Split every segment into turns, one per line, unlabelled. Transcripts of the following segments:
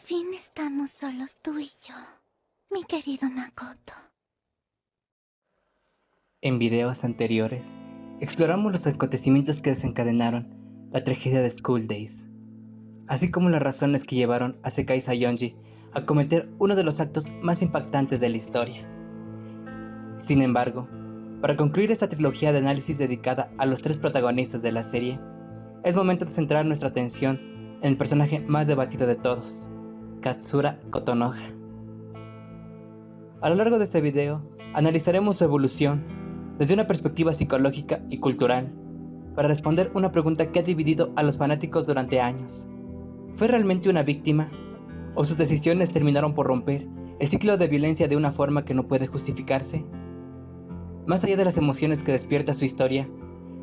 fin estamos solos tú y yo, mi querido Makoto.
En videos anteriores, exploramos los acontecimientos que desencadenaron la tragedia de School Days, así como las razones que llevaron a Sekai Sayonji a cometer uno de los actos más impactantes de la historia. Sin embargo, para concluir esta trilogía de análisis dedicada a los tres protagonistas de la serie, es momento de centrar nuestra atención en el personaje más debatido de todos, Katsura Kotonoha. A lo largo de este video, analizaremos su evolución desde una perspectiva psicológica y cultural, para responder una pregunta que ha dividido a los fanáticos durante años. ¿Fue realmente una víctima? ¿O sus decisiones terminaron por romper el ciclo de violencia de una forma que no puede justificarse? Más allá de las emociones que despierta su historia,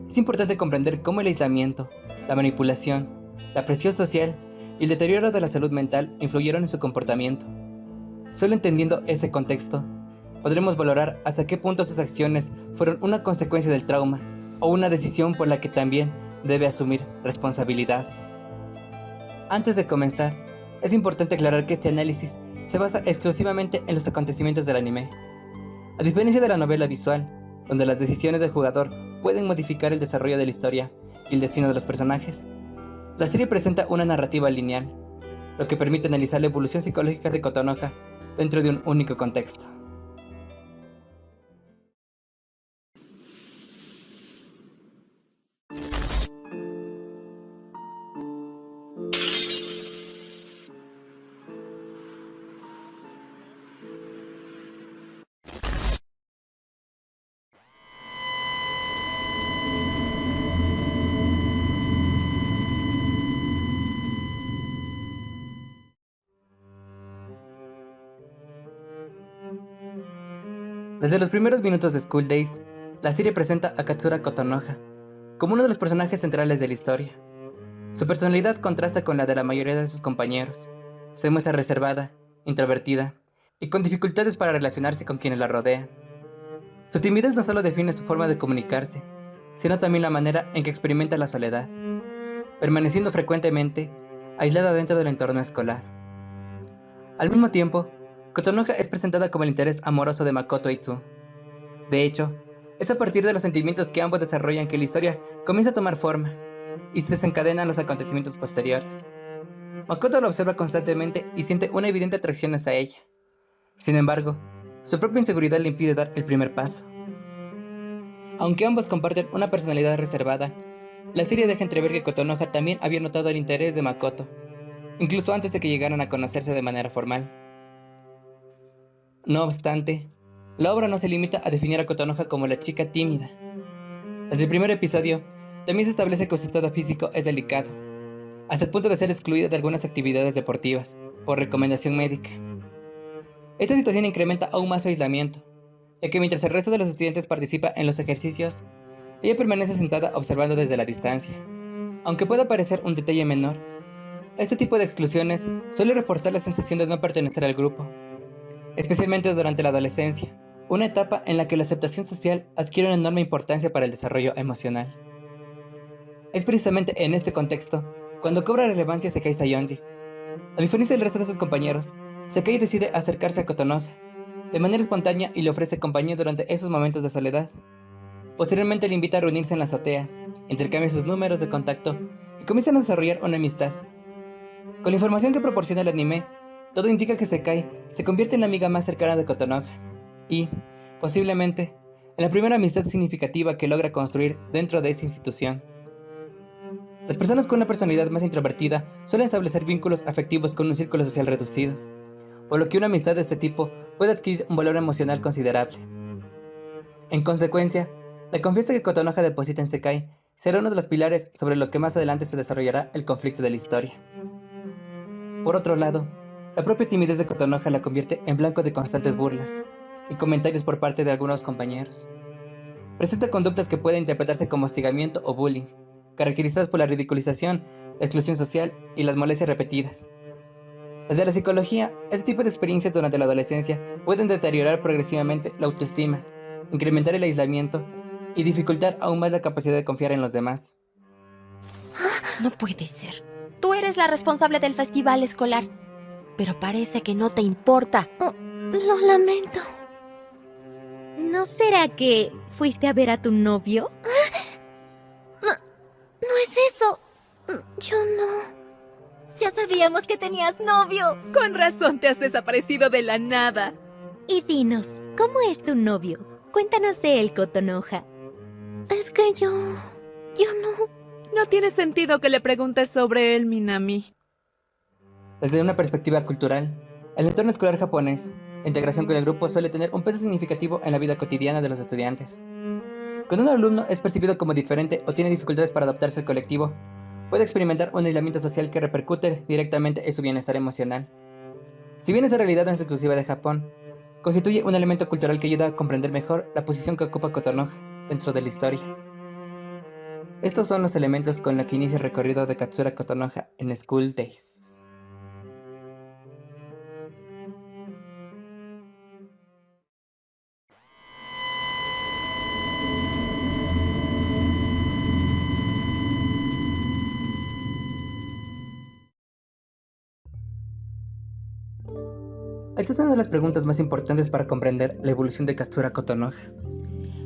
es importante comprender cómo el aislamiento, la manipulación, la presión social y el deterioro de la salud mental influyeron en su comportamiento. Solo entendiendo ese contexto, podremos valorar hasta qué punto sus acciones fueron una consecuencia del trauma o una decisión por la que también debe asumir responsabilidad. Antes de comenzar, es importante aclarar que este análisis se basa exclusivamente en los acontecimientos del anime. A diferencia de la novela visual, donde las decisiones del jugador pueden modificar el desarrollo de la historia y el destino de los personajes, la serie presenta una narrativa lineal, lo que permite analizar la evolución psicológica de Kotonoha dentro de un único contexto. Desde los primeros minutos de School Days, la serie presenta a Katsura Kotonoha como uno de los personajes centrales de la historia. Su personalidad contrasta con la de la mayoría de sus compañeros. Se muestra reservada, introvertida y con dificultades para relacionarse con quienes la rodean. Su timidez no solo define su forma de comunicarse, sino también la manera en que experimenta la soledad, permaneciendo frecuentemente aislada dentro del entorno escolar. Al mismo tiempo, Kotonoha es presentada como el interés amoroso de Makoto Itsu. De hecho, es a partir de los sentimientos que ambos desarrollan que la historia comienza a tomar forma y se desencadenan los acontecimientos posteriores. Makoto la observa constantemente y siente una evidente atracción hacia ella. Sin embargo, su propia inseguridad le impide dar el primer paso. Aunque ambos comparten una personalidad reservada, la serie deja entrever que Kotonoha también había notado el interés de Makoto, incluso antes de que llegaran a conocerse de manera formal. No obstante, la obra no se limita a definir a Kotonoha como la chica tímida. Desde el primer episodio, también se establece que su estado físico es delicado, hasta el punto de ser excluida de algunas actividades deportivas, por recomendación médica. Esta situación incrementa aún más su aislamiento, ya que mientras el resto de los estudiantes participa en los ejercicios, ella permanece sentada observando desde la distancia. Aunque pueda parecer un detalle menor, este tipo de exclusiones suele reforzar la sensación de no pertenecer al grupo, especialmente durante la adolescencia, una etapa en la que la aceptación social adquiere una enorme importancia para el desarrollo emocional. Es precisamente en este contexto cuando cobra relevancia Sekai Sayonji. A diferencia del resto de sus compañeros, Sekai decide acercarse a Kotonoha de manera espontánea y le ofrece compañía durante esos momentos de soledad. Posteriormente le invita a reunirse en la azotea, intercambian sus números de contacto y comienzan a desarrollar una amistad. Con la información que proporciona el anime, todo indica que Sekai se convierte en la amiga más cercana de Kotonoha y, posiblemente, en la primera amistad significativa que logra construir dentro de esa institución. Las personas con una personalidad más introvertida suelen establecer vínculos afectivos con un círculo social reducido, por lo que una amistad de este tipo puede adquirir un valor emocional considerable. En consecuencia, la confianza que Kotonoha deposita en Sekai será uno de los pilares sobre lo que más adelante se desarrollará el conflicto de la historia. Por otro lado, la propia timidez de Kotonoha la convierte en blanco de constantes burlas y comentarios por parte de algunos compañeros. Presenta conductas que pueden interpretarse como hostigamiento o bullying, caracterizadas por la ridiculización, la exclusión social y las molestias repetidas. Desde la psicología, este tipo de experiencias durante la adolescencia pueden deteriorar progresivamente la autoestima, incrementar el aislamiento y dificultar aún más la capacidad de confiar en los demás.
No puede ser. Tú eres la responsable del festival escolar.
pero parece que no te importa.
Lo lamento.
¿No será que fuiste a ver a tu novio?
No es eso. Yo no.
Ya sabíamos que tenías novio.
Con razón te has desaparecido de la nada.
Y dinos, ¿cómo es tu novio? Cuéntanos de él, Kotonoha.
Es que yo no.
No tiene sentido que le preguntes sobre él, Minami.
Desde una perspectiva cultural, el entorno escolar japonés, la integración con el grupo suele tener un peso significativo en la vida cotidiana de los estudiantes. Cuando un alumno es percibido como diferente o tiene dificultades para adaptarse al colectivo, puede experimentar un aislamiento social que repercute directamente en su bienestar emocional. Si bien esa realidad no es exclusiva de Japón, constituye un elemento cultural que ayuda a comprender mejor la posición que ocupa Kotonoha dentro de la historia. Estos son los elementos con los que inicia el recorrido de Katsura Kotonoha en School Days. Esta es una de las preguntas más importantes para comprender la evolución de Katsura Kotonoha.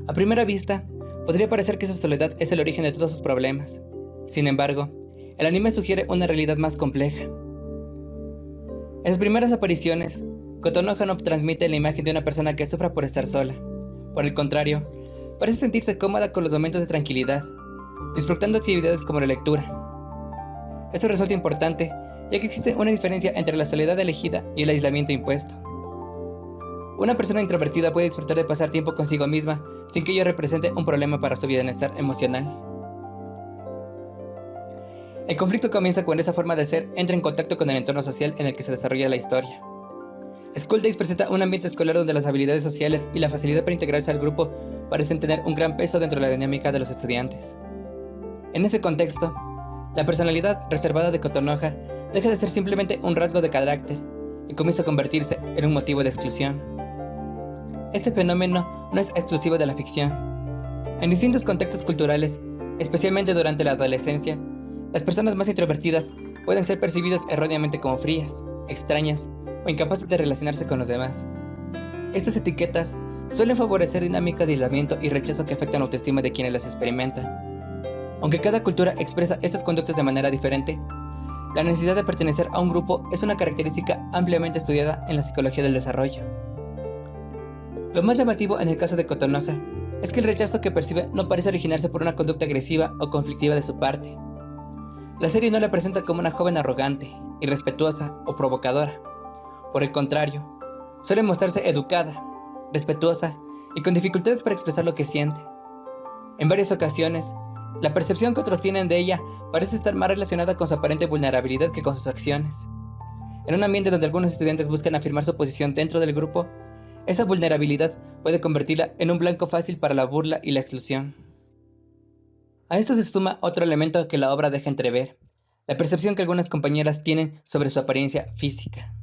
A primera vista, podría parecer que su soledad es el origen de todos sus problemas. Sin embargo, el anime sugiere una realidad más compleja. En sus primeras apariciones, Kotonoha no transmite la imagen de una persona que sufra por estar sola. Por el contrario, parece sentirse cómoda con los momentos de tranquilidad, disfrutando actividades como la lectura. Esto resulta importante, ya que existe una diferencia entre la soledad elegida y el aislamiento impuesto. Una persona introvertida puede disfrutar de pasar tiempo consigo misma sin que ello represente un problema para su bienestar emocional. El conflicto comienza cuando esa forma de ser entra en contacto con el entorno social en el que se desarrolla la historia. School Days presenta un ambiente escolar donde las habilidades sociales y la facilidad para integrarse al grupo parecen tener un gran peso dentro de la dinámica de los estudiantes. En ese contexto, la personalidad reservada de Kotonoha deja de ser simplemente un rasgo de carácter y comienza a convertirse en un motivo de exclusión. Este fenómeno no es exclusivo de la ficción. En distintos contextos culturales, especialmente durante la adolescencia, las personas más introvertidas pueden ser percibidas erróneamente como frías, extrañas o incapaces de relacionarse con los demás. Estas etiquetas suelen favorecer dinámicas de aislamiento y rechazo que afectan la autoestima de quienes las experimentan. Aunque cada cultura expresa estas conductas de manera diferente, la necesidad de pertenecer a un grupo es una característica ampliamente estudiada en la psicología del desarrollo. Lo más llamativo en el caso de Kotonoha es que el rechazo que percibe no parece originarse por una conducta agresiva o conflictiva de su parte. La serie no la presenta como una joven arrogante, irrespetuosa o provocadora. Por el contrario, suele mostrarse educada, respetuosa y con dificultades para expresar lo que siente. En varias ocasiones, la percepción que otros tienen de ella parece estar más relacionada con su aparente vulnerabilidad que con sus acciones. En un ambiente donde algunos estudiantes buscan afirmar su posición dentro del grupo, esa vulnerabilidad puede convertirla en un blanco fácil para la burla y la exclusión. A esto se suma otro elemento que la obra deja entrever, la percepción que algunas compañeras tienen sobre su apariencia física.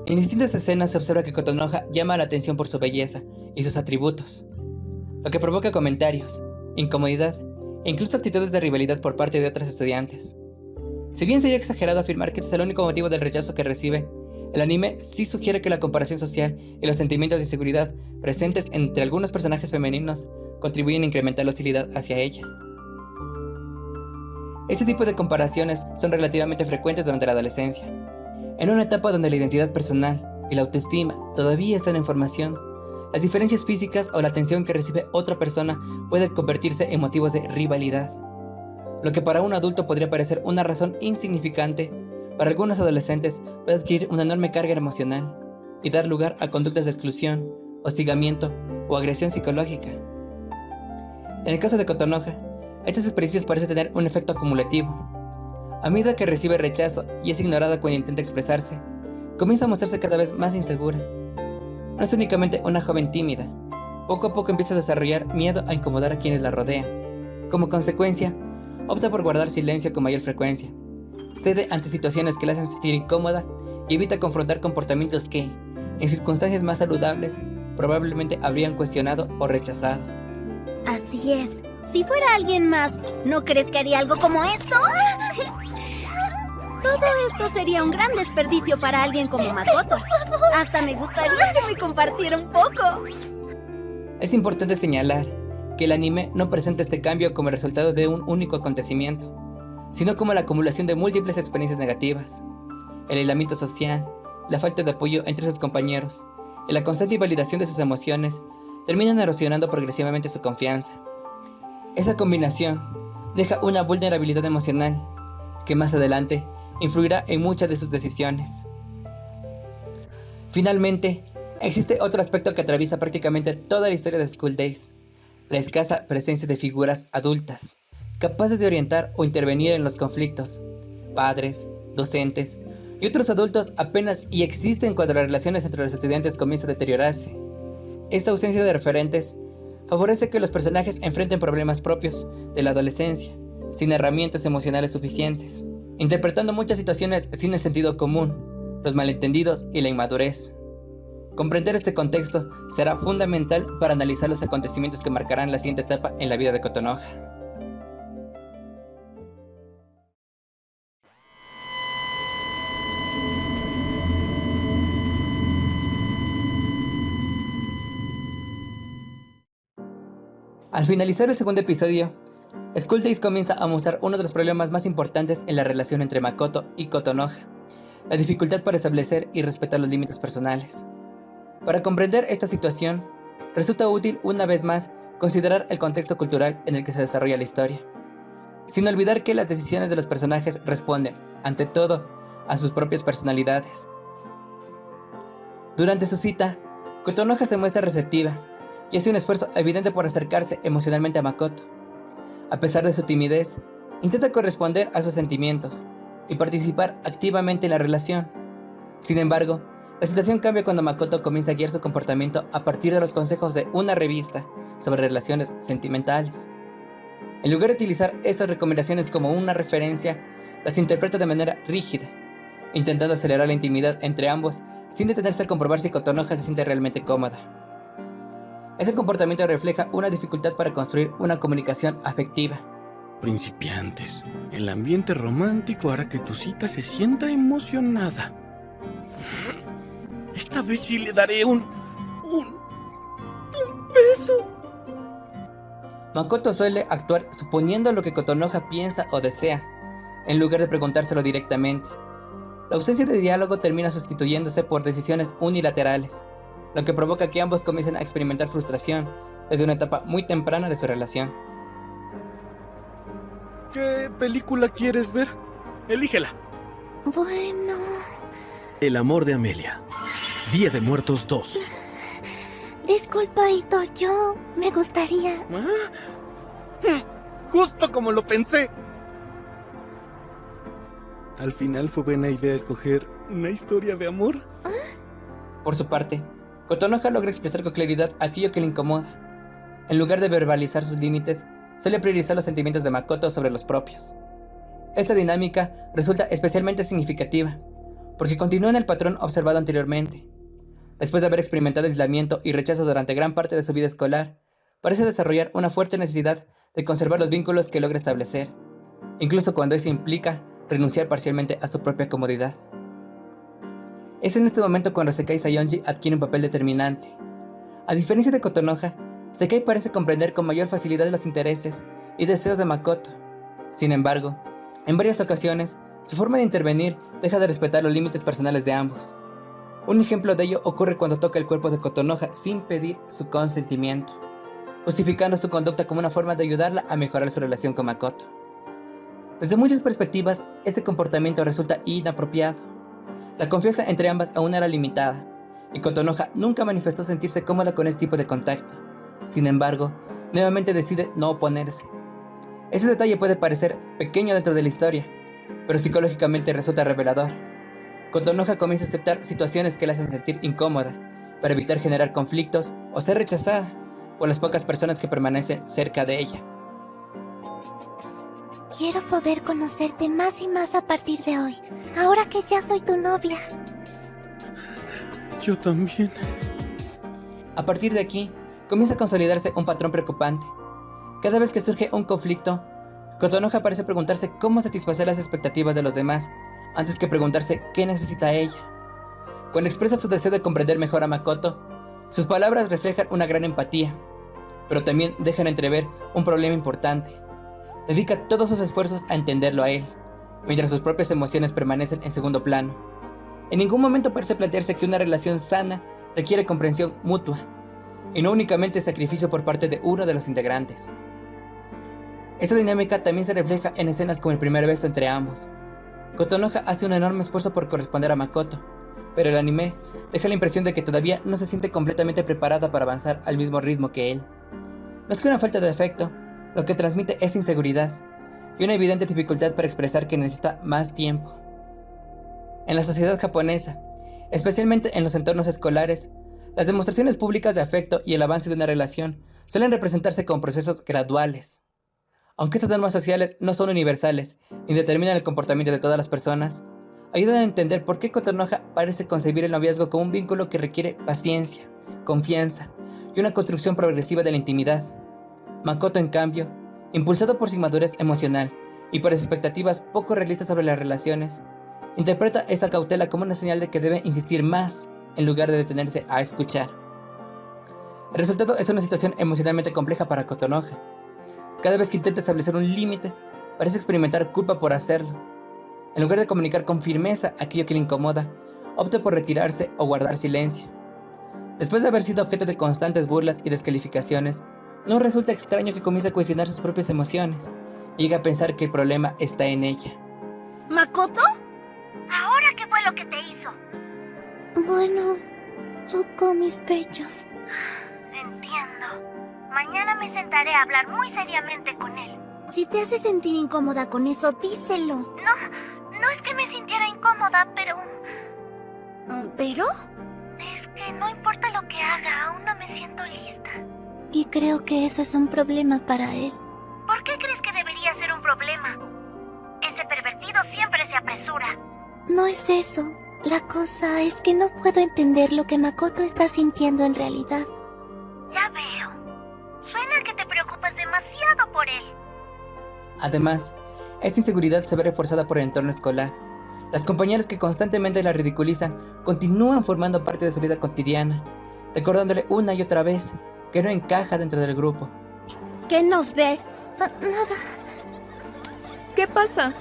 En distintas escenas se observa que Kotonoha llama la atención por su belleza y sus atributos, lo que provoca comentarios, incomodidad e incluso actitudes de rivalidad por parte de otras estudiantes. Si bien sería exagerado afirmar que este es el único motivo del rechazo que recibe, el anime sí sugiere que la comparación social y los sentimientos de inseguridad presentes entre algunos personajes femeninos contribuyen a incrementar la hostilidad hacia ella. Este tipo de comparaciones son relativamente frecuentes durante la adolescencia. En una etapa donde la identidad personal y la autoestima todavía están en formación, las diferencias físicas o la atención que recibe otra persona puede convertirse en motivos de rivalidad. Lo que para un adulto podría parecer una razón insignificante, para algunos adolescentes puede adquirir una enorme carga emocional y dar lugar a conductas de exclusión, hostigamiento o agresión psicológica. En el caso de Kotonoha, estas experiencias parecen tener un efecto acumulativo. A medida que recibe rechazo y es ignorada cuando intenta expresarse, comienza a mostrarse cada vez más insegura. No es únicamente una joven tímida, poco a poco empieza a desarrollar miedo a incomodar a quienes la rodean. Como consecuencia, opta por guardar silencio con mayor frecuencia, cede ante situaciones que la hacen sentir incómoda y evita confrontar comportamientos que, en circunstancias más saludables, probablemente habrían cuestionado o rechazado.
Así es. Si fuera alguien más, ¿no crees que haría algo como esto? Todo esto sería un gran desperdicio para alguien como Makoto. Hasta me gustaría que me compartiera un poco.
Es importante señalar que el anime no presenta este cambio como el resultado de un único acontecimiento, sino como la acumulación de múltiples experiencias negativas. El aislamiento social, la falta de apoyo entre sus compañeros y la constante invalidación de sus emociones terminan erosionando progresivamente su confianza. Esa combinación deja una vulnerabilidad emocional que más adelante influirá en muchas de sus decisiones. Finalmente, existe otro aspecto que atraviesa prácticamente toda la historia de School Days: la escasa presencia de figuras adultas, capaces de orientar o intervenir en los conflictos. Padres, docentes y otros adultos apenas y existen cuando las relaciones entre los estudiantes comienzan a deteriorarse. Esta ausencia de referentes favorece que los personajes enfrenten problemas propios de la adolescencia, sin herramientas emocionales suficientes, interpretando muchas situaciones sin el sentido común, los malentendidos y la inmadurez. Comprender este contexto será fundamental para analizar los acontecimientos que marcarán la siguiente etapa en la vida de Kotonoha. Al finalizar el segundo episodio, School Days comienza a mostrar uno de los problemas más importantes en la relación entre Makoto y Kotonoha: la dificultad para establecer y respetar los límites personales. Para comprender esta situación, resulta útil una vez más considerar el contexto cultural en el que se desarrolla la historia, sin olvidar que las decisiones de los personajes responden, ante todo, a sus propias personalidades. Durante su cita, Kotonoha se muestra receptiva y hace un esfuerzo evidente por acercarse emocionalmente a Makoto. A pesar de su timidez, intenta corresponder a sus sentimientos y participar activamente en la relación. Sin embargo, la situación cambia cuando Makoto comienza a guiar su comportamiento a partir de los consejos de una revista sobre relaciones sentimentales. En lugar de utilizar estas recomendaciones como una referencia, las interpreta de manera rígida, intentando acelerar la intimidad entre ambos sin detenerse a comprobar si Kotonoha se siente realmente cómoda. Ese comportamiento refleja una dificultad para construir una comunicación afectiva.
Principiantes, el ambiente romántico hará que tu cita se sienta emocionada. Esta vez sí le daré un beso.
Makoto suele actuar suponiendo lo que Kotonoha piensa o desea, en lugar de preguntárselo directamente. La ausencia de diálogo termina sustituyéndose por decisiones unilaterales, lo que provoca que ambos comiencen a experimentar frustración desde una etapa muy temprana de su relación.
¿Qué película quieres ver? Elígela.
Bueno,
El amor de Amelia. Día de Muertos 2.
disculpa, Ito, yo me gustaría...
Justo como lo pensé. Al final fue buena idea escoger una historia de amor.
Por su parte, Kotonoha logra expresar con claridad aquello que le incomoda. En lugar de verbalizar sus límites, suele priorizar los sentimientos de Makoto sobre los propios. Esta dinámica resulta especialmente significativa, porque continúa en el patrón observado anteriormente. Después de haber experimentado aislamiento y rechazo durante gran parte de su vida escolar, parece desarrollar una fuerte necesidad de conservar los vínculos que logra establecer, incluso cuando eso implica renunciar parcialmente a su propia comodidad. Es en este momento cuando Sekai Sayonji adquiere un papel determinante. A diferencia de Kotonoha, Sekai parece comprender con mayor facilidad los intereses y deseos de Makoto. Sin embargo, en varias ocasiones, su forma de intervenir deja de respetar los límites personales de ambos. Un ejemplo de ello ocurre cuando toca el cuerpo de Kotonoha sin pedir su consentimiento, justificando su conducta como una forma de ayudarla a mejorar su relación con Makoto. Desde muchas perspectivas, este comportamiento resulta inapropiado. La confianza entre ambas aún era limitada, y Kotonoha nunca manifestó sentirse cómoda con este tipo de contacto. Sin embargo, nuevamente decide no oponerse. Ese detalle puede parecer pequeño dentro de la historia, pero psicológicamente resulta revelador. Kotonoha comienza a aceptar situaciones que la hacen sentir incómoda, para evitar generar conflictos o ser rechazada por las pocas personas que permanecen cerca de ella.
Quiero poder conocerte más y más a partir de hoy, ahora que ya soy tu novia.
Yo también.
A partir de aquí, comienza a consolidarse un patrón preocupante. Cada vez que surge un conflicto, Kotonoha parece preguntarse cómo satisfacer las expectativas de los demás antes que preguntarse qué necesita ella. Cuando expresa su deseo de comprender mejor a Makoto, sus palabras reflejan una gran empatía, pero también dejan entrever un problema importante. Dedica todos sus esfuerzos a entenderlo a él, mientras sus propias emociones permanecen en segundo plano. En ningún momento parece plantearse que una relación sana requiere comprensión mutua, y no únicamente sacrificio por parte de uno de los integrantes. Esta dinámica también se refleja en escenas como el primer beso entre ambos. Kotonoha hace un enorme esfuerzo por corresponder a Makoto, pero el anime deja la impresión de que todavía no se siente completamente preparada para avanzar al mismo ritmo que él. No es que una falta de afecto, lo que transmite es inseguridad y una evidente dificultad para expresar que necesita más tiempo. En la sociedad japonesa, especialmente en los entornos escolares, las demostraciones públicas de afecto y el avance de una relación suelen representarse como procesos graduales. Aunque estas normas sociales no son universales y determinan el comportamiento de todas las personas, ayudan a entender por qué Kotonoha parece concebir el noviazgo como un vínculo que requiere paciencia, confianza y una construcción progresiva de la intimidad. Makoto, en cambio, impulsado por su inmadurez emocional y por expectativas poco realistas sobre las relaciones, interpreta esa cautela como una señal de que debe insistir más en lugar de detenerse a escuchar. El resultado es una situación emocionalmente compleja para Kotonoha. Cada vez que intenta establecer un límite, parece experimentar culpa por hacerlo. En lugar de comunicar con firmeza aquello que le incomoda, opta por retirarse o guardar silencio. Después de haber sido objeto de constantes burlas y descalificaciones, no resulta extraño que comience a cuestionar sus propias emociones y llegue a pensar que el problema está en ella.
¿Makoto? ¿Ahora qué fue lo que te hizo?
Bueno, tocó mis pechos.
Entiendo. Mañana me sentaré a hablar muy seriamente con él. Si te hace sentir incómoda con eso, díselo. No es que me sintiera incómoda, pero... ¿Pero? Es que no importa lo que haga, aún no me siento lista.
Y creo que eso es un problema para él.
¿Por qué crees que debería ser un problema? Ese pervertido siempre se apresura.
No es eso. La cosa es que no puedo entender lo que Makoto está sintiendo en realidad.
Ya veo. Suena que te preocupas demasiado por él.
Además, esta inseguridad se ve reforzada por el entorno escolar. Las compañeras que constantemente la ridiculizan continúan formando parte de su vida cotidiana, recordándole una y otra vez que no encaja dentro del grupo.
¿Qué nos ves?
Nada.
¿Qué pasa?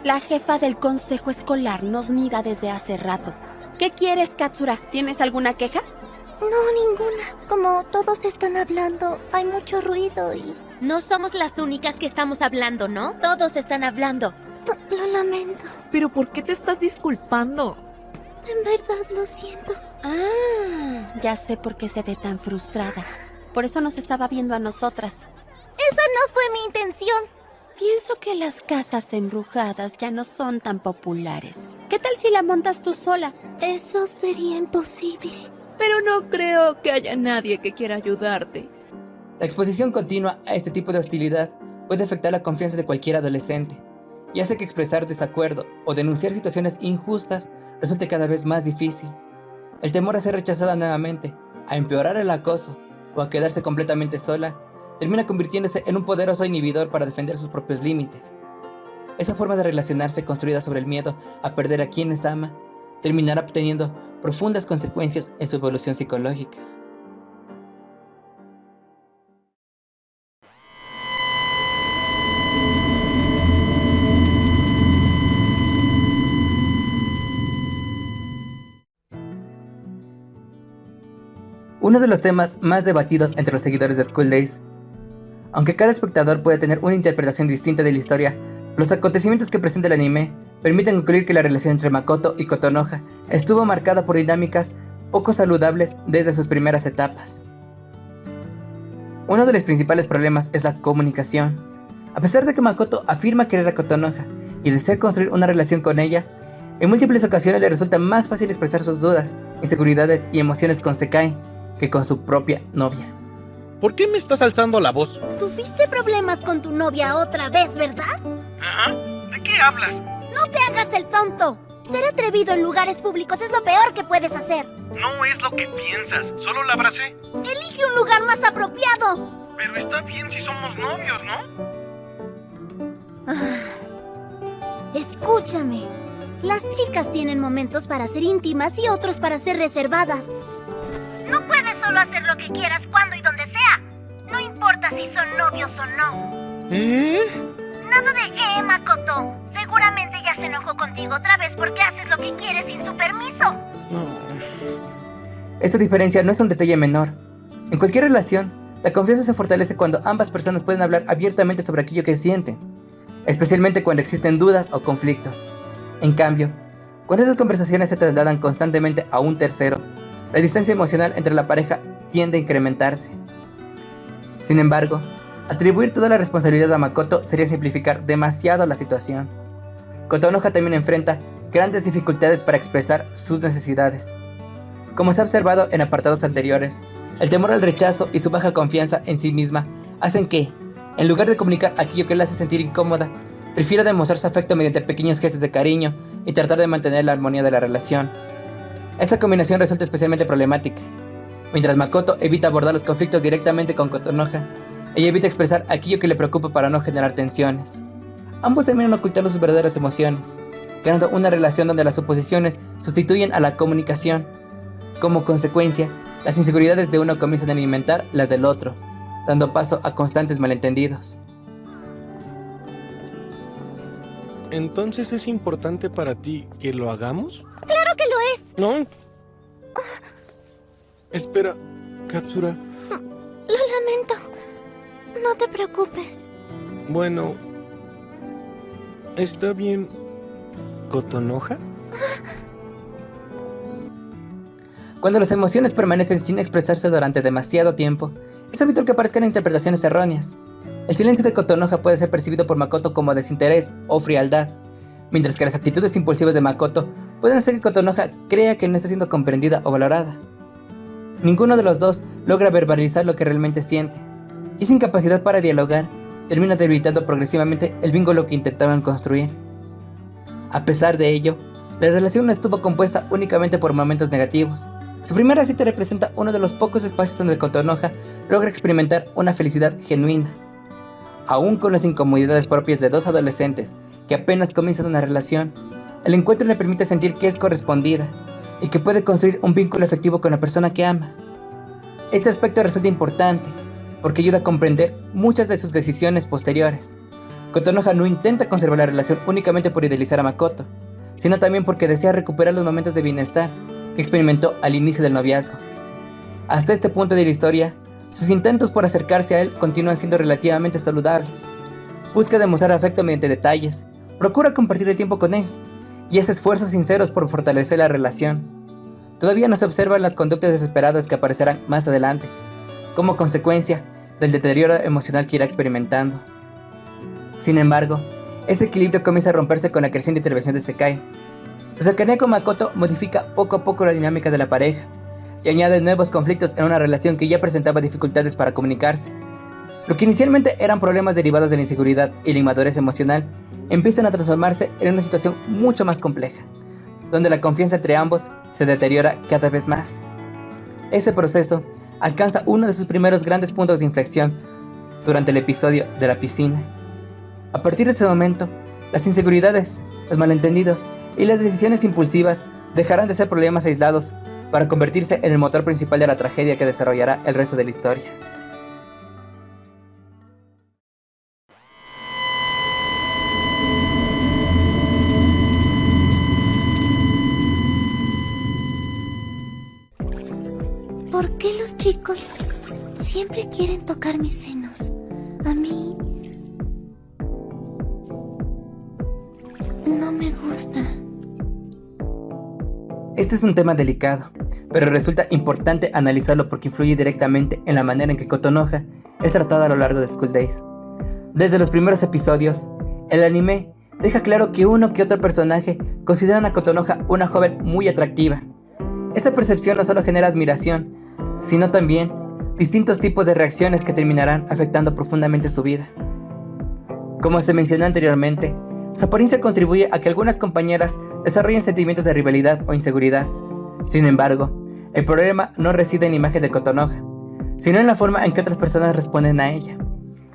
La jefa del consejo escolar nos mira desde hace rato. ¿Qué quieres, Katsura? ¿Tienes alguna queja?
No, ninguna. Como todos están hablando, hay mucho ruido y...
No somos las únicas que estamos hablando, ¿no? Todos están hablando.
Lo lamento.
¿Pero por qué te estás disculpando?
En verdad lo siento.
Ah, ya sé por qué se ve tan frustrada. Por eso nos estaba viendo a nosotras.
Esa no fue mi intención.
Pienso que las casas embrujadas ya no son tan populares. ¿Qué tal si la montas tú sola?
Eso sería imposible.
Pero no creo que haya nadie que quiera ayudarte.
La exposición continua a este tipo de hostilidad puede afectar la confianza de cualquier adolescente y hace que expresar desacuerdo o denunciar situaciones injustas resulte cada vez más difícil. El temor a ser rechazada nuevamente, a empeorar el acoso o a quedarse completamente sola termina convirtiéndose en un poderoso inhibidor para defender sus propios límites. Esa forma de relacionarse construida sobre el miedo a perder a quienes ama terminará teniendo profundas consecuencias en su evolución psicológica. Uno de los temas más debatidos entre los seguidores de School Days. Aunque cada espectador puede tener una interpretación distinta de la historia, los acontecimientos que presenta el anime permiten concluir que la relación entre Makoto y Kotonoha estuvo marcada por dinámicas poco saludables desde sus primeras etapas. Uno de los principales problemas es la comunicación. A pesar de que Makoto afirma querer a Kotonoha y desea construir una relación con ella, en múltiples ocasiones le resulta más fácil expresar sus dudas, inseguridades y emociones con Sekai que con su propia novia.
¿Por qué me estás alzando la voz?
¿Tuviste problemas con tu novia otra vez, verdad?
Ajá. ¿De qué hablas?
¡No te hagas el tonto! Ser atrevido en lugares públicos es lo peor que puedes hacer.
No es lo que piensas. Solo la abracé.
Elige un lugar más apropiado.
Pero está bien si somos novios, ¿no?
Escúchame. Las chicas tienen momentos para ser íntimas y otros para ser reservadas. No puedes solo hacer lo que quieras cuando y donde sea. No importa si son novios o no. Nada de Makoto. Seguramente ya se enojó contigo otra vez porque haces lo que quieres sin su permiso.
Esta diferencia no es un detalle menor. En cualquier relación, la confianza se fortalece cuando ambas personas pueden hablar abiertamente sobre aquello que sienten, especialmente cuando existen dudas o conflictos. En cambio, cuando esas conversaciones se trasladan constantemente a un tercero, la distancia emocional entre la pareja tiende a incrementarse. Sin embargo, atribuir toda la responsabilidad a Makoto sería simplificar demasiado la situación. Kotonoha también enfrenta grandes dificultades para expresar sus necesidades. Como se ha observado en apartados anteriores, el temor al rechazo y su baja confianza en sí misma hacen que, en lugar de comunicar aquello que la hace sentir incómoda, prefiera demostrar su afecto mediante pequeños gestos de cariño y tratar de mantener la armonía de la relación. Esta combinación resulta especialmente problemática. Mientras Makoto evita abordar los conflictos directamente con Kotonoha, ella evita expresar aquello que le preocupa para no generar tensiones. Ambos terminan ocultando sus verdaderas emociones, creando una relación donde las suposiciones sustituyen a la comunicación. Como consecuencia, las inseguridades de uno comienzan a alimentar las del otro, dando paso a constantes malentendidos.
¿Entonces es importante para ti que lo hagamos?
¡Claro que lo es!
¿No? Espera, Katsura.
Lo lamento. No te preocupes.
Bueno, está bien. ¿Kotonoha?
Cuando las emociones permanecen sin expresarse durante demasiado tiempo, es habitual que aparezcan interpretaciones erróneas. El silencio de Kotonoha puede ser percibido por Makoto como desinterés o frialdad, mientras que las actitudes impulsivas de Makoto pueden hacer que Kotonoha crea que no está siendo comprendida o valorada. Ninguno de los dos logra verbalizar lo que realmente siente, y esa incapacidad para dialogar termina debilitando progresivamente el vínculo que intentaban construir. A pesar de ello, la relación no estuvo compuesta únicamente por momentos negativos. Su primera cita representa uno de los pocos espacios donde Kotonoha logra experimentar una felicidad genuina. Aún con las incomodidades propias de dos adolescentes que apenas comienzan una relación, el encuentro le permite sentir que es correspondida y que puede construir un vínculo afectivo con la persona que ama. Este aspecto resulta importante porque ayuda a comprender muchas de sus decisiones posteriores. Kotonoha no intenta conservar la relación únicamente por idealizar a Makoto, sino también porque desea recuperar los momentos de bienestar que experimentó al inicio del noviazgo. Hasta este punto de la historia, sus intentos por acercarse a él continúan siendo relativamente saludables. Busca demostrar afecto mediante detalles, procura compartir el tiempo con él, y hace esfuerzos sinceros por fortalecer la relación. Todavía no se observan las conductas desesperadas que aparecerán más adelante, como consecuencia del deterioro emocional que irá experimentando. Sin embargo, ese equilibrio comienza a romperse con la creciente intervención de Sekai. Su cercanía con Makoto modifica poco a poco la dinámica de la pareja y añade nuevos conflictos en una relación que ya presentaba dificultades para comunicarse. Lo que inicialmente eran problemas derivados de la inseguridad y la inmadurez emocional empiezan a transformarse en una situación mucho más compleja, donde la confianza entre ambos se deteriora cada vez más. Ese proceso alcanza uno de sus primeros grandes puntos de inflexión durante el episodio de la piscina. A partir de ese momento, las inseguridades, los malentendidos y las decisiones impulsivas dejarán de ser problemas aislados para convertirse en el motor principal de la tragedia que desarrollará el resto de la historia.
¿Por qué los chicos siempre quieren tocar mis senos? A mí no me gusta.
Este es un tema delicado, pero resulta importante analizarlo porque influye directamente en la manera en que Kotonoha es tratada a lo largo de School Days. Desde los primeros episodios, el anime deja claro que uno que otro personaje consideran a Kotonoha una joven muy atractiva. Esa percepción no solo genera admiración, sino también distintos tipos de reacciones que terminarán afectando profundamente su vida. Como se mencionó anteriormente, su apariencia contribuye a que algunas compañeras desarrollen sentimientos de rivalidad o inseguridad. Sin embargo, el problema no reside en la imagen de Kotonoha, sino en la forma en que otras personas responden a ella.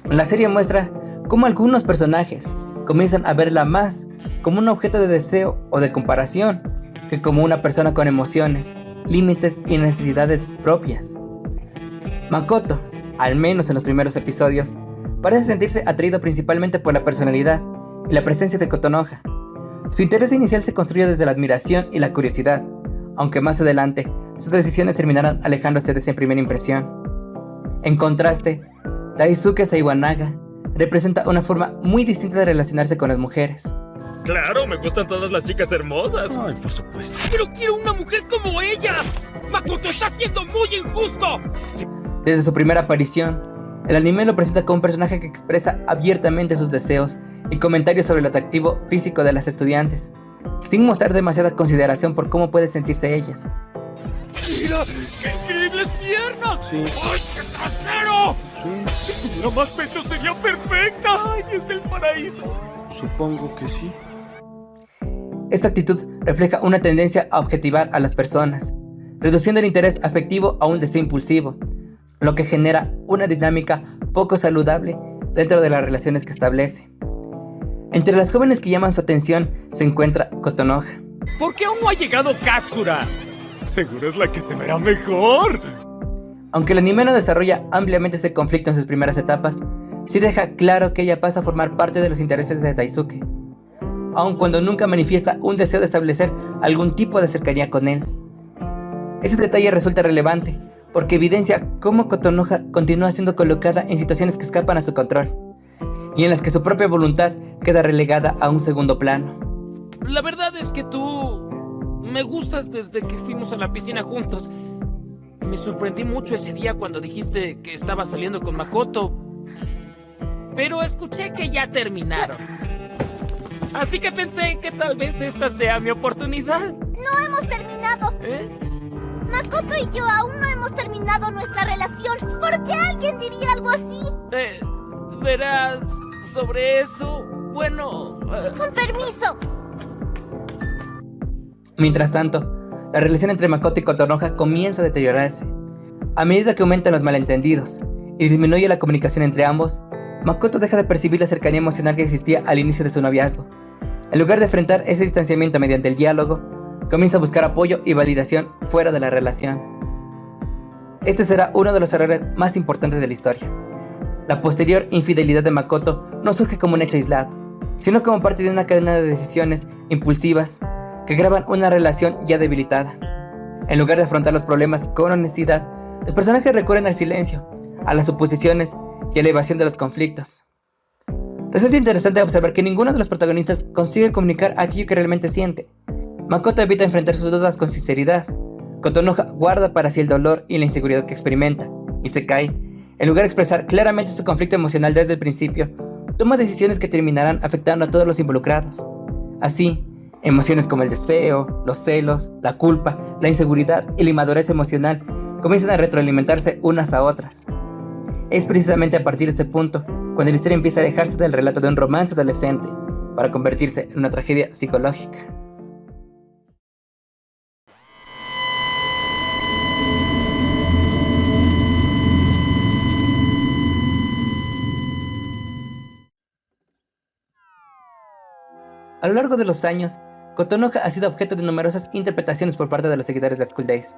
La serie muestra cómo algunos personajes comienzan a verla más como un objeto de deseo o de comparación, que como una persona con emociones, límites y necesidades propias. Makoto, al menos en los primeros episodios, parece sentirse atraído principalmente por la personalidad y la presencia de Kotonoha. Su interés inicial se construye desde la admiración y la curiosidad, aunque más adelante sus decisiones terminarán alejándose de esa primera impresión. En contraste, Daisuke Saiwanaga representa una forma muy distinta de relacionarse con las mujeres.
Claro, me gustan todas las chicas hermosas.
Ay, por supuesto.
¡Pero quiero una mujer como ella! ¡Makoto está siendo muy injusto!
Desde su primera aparición, el anime lo presenta como un personaje que expresa abiertamente sus deseos y comentarios sobre el atractivo físico de las estudiantes, sin mostrar demasiada consideración por cómo pueden sentirse ellas.
¡Mira! ¡Qué increíbles piernas!
Sí.
¡Ay, qué trasero!
Sí,
Si tuviera más pecho sería perfecta. ¡Ay, es el paraíso!
supongo que sí.
Esta actitud refleja una tendencia a objetivar a las personas, reduciendo el interés afectivo a un deseo impulsivo, lo que genera una dinámica poco saludable dentro de las relaciones que establece. Entre las jóvenes que llaman su atención se encuentra Kotonoha.
¿Por qué aún no ha llegado Katsura? Seguro es la que se verá mejor.
Aunque el anime no desarrolla ampliamente este conflicto en sus primeras etapas, sí deja claro que ella pasa a formar parte de los intereses de Daisuke, aun cuando nunca manifiesta un deseo de establecer algún tipo de cercanía con él. Ese detalle resulta relevante, porque evidencia cómo Kotonoha continúa siendo colocada en situaciones que escapan a su control, y en las que su propia voluntad queda relegada a un segundo plano.
La verdad es que tú me gustas desde que fuimos a la piscina juntos. Me sorprendí mucho ese día cuando dijiste que estabas saliendo con Makoto, pero escuché que ya terminaron. Así que pensé que tal vez esta sea mi oportunidad.
No hemos terminado.
¿Eh?
Makoto y yo aún no hemos terminado nuestra relación. ¿Por qué alguien diría algo así?
Verás, sobre eso, bueno...
Con permiso.
Mientras tanto, la relación entre Makoto y Kotonoha comienza a deteriorarse. A medida que aumentan los malentendidos y disminuye la comunicación entre ambos, Makoto deja de percibir la cercanía emocional que existía al inicio de su noviazgo. En lugar de enfrentar ese distanciamiento mediante el diálogo, comienza a buscar apoyo y validación fuera de la relación. Este será uno de los errores más importantes de la historia. La posterior infidelidad de Makoto no surge como un hecho aislado, sino como parte de una cadena de decisiones impulsivas que agravan una relación ya debilitada. En lugar de afrontar los problemas con honestidad, los personajes recurren al silencio, a las suposiciones y a la evasión de los conflictos. Resulta interesante observar que ninguno de los protagonistas consigue comunicar aquello que realmente siente. Makoto evita enfrentar sus dudas con sinceridad. Kotonoha guarda para sí el dolor y la inseguridad que experimenta, y Sekai, en lugar de expresar claramente su conflicto emocional desde el principio, toma decisiones que terminarán afectando a todos los involucrados. Así, emociones como el deseo, los celos, la culpa, la inseguridad y la inmadurez emocional comienzan a retroalimentarse unas a otras. Es precisamente a partir de este punto cuando la historia empieza a alejarse del relato de un romance adolescente para convertirse en una tragedia psicológica. A lo largo de los años, Kotonoha ha sido objeto de numerosas interpretaciones por parte de los seguidores de School Days.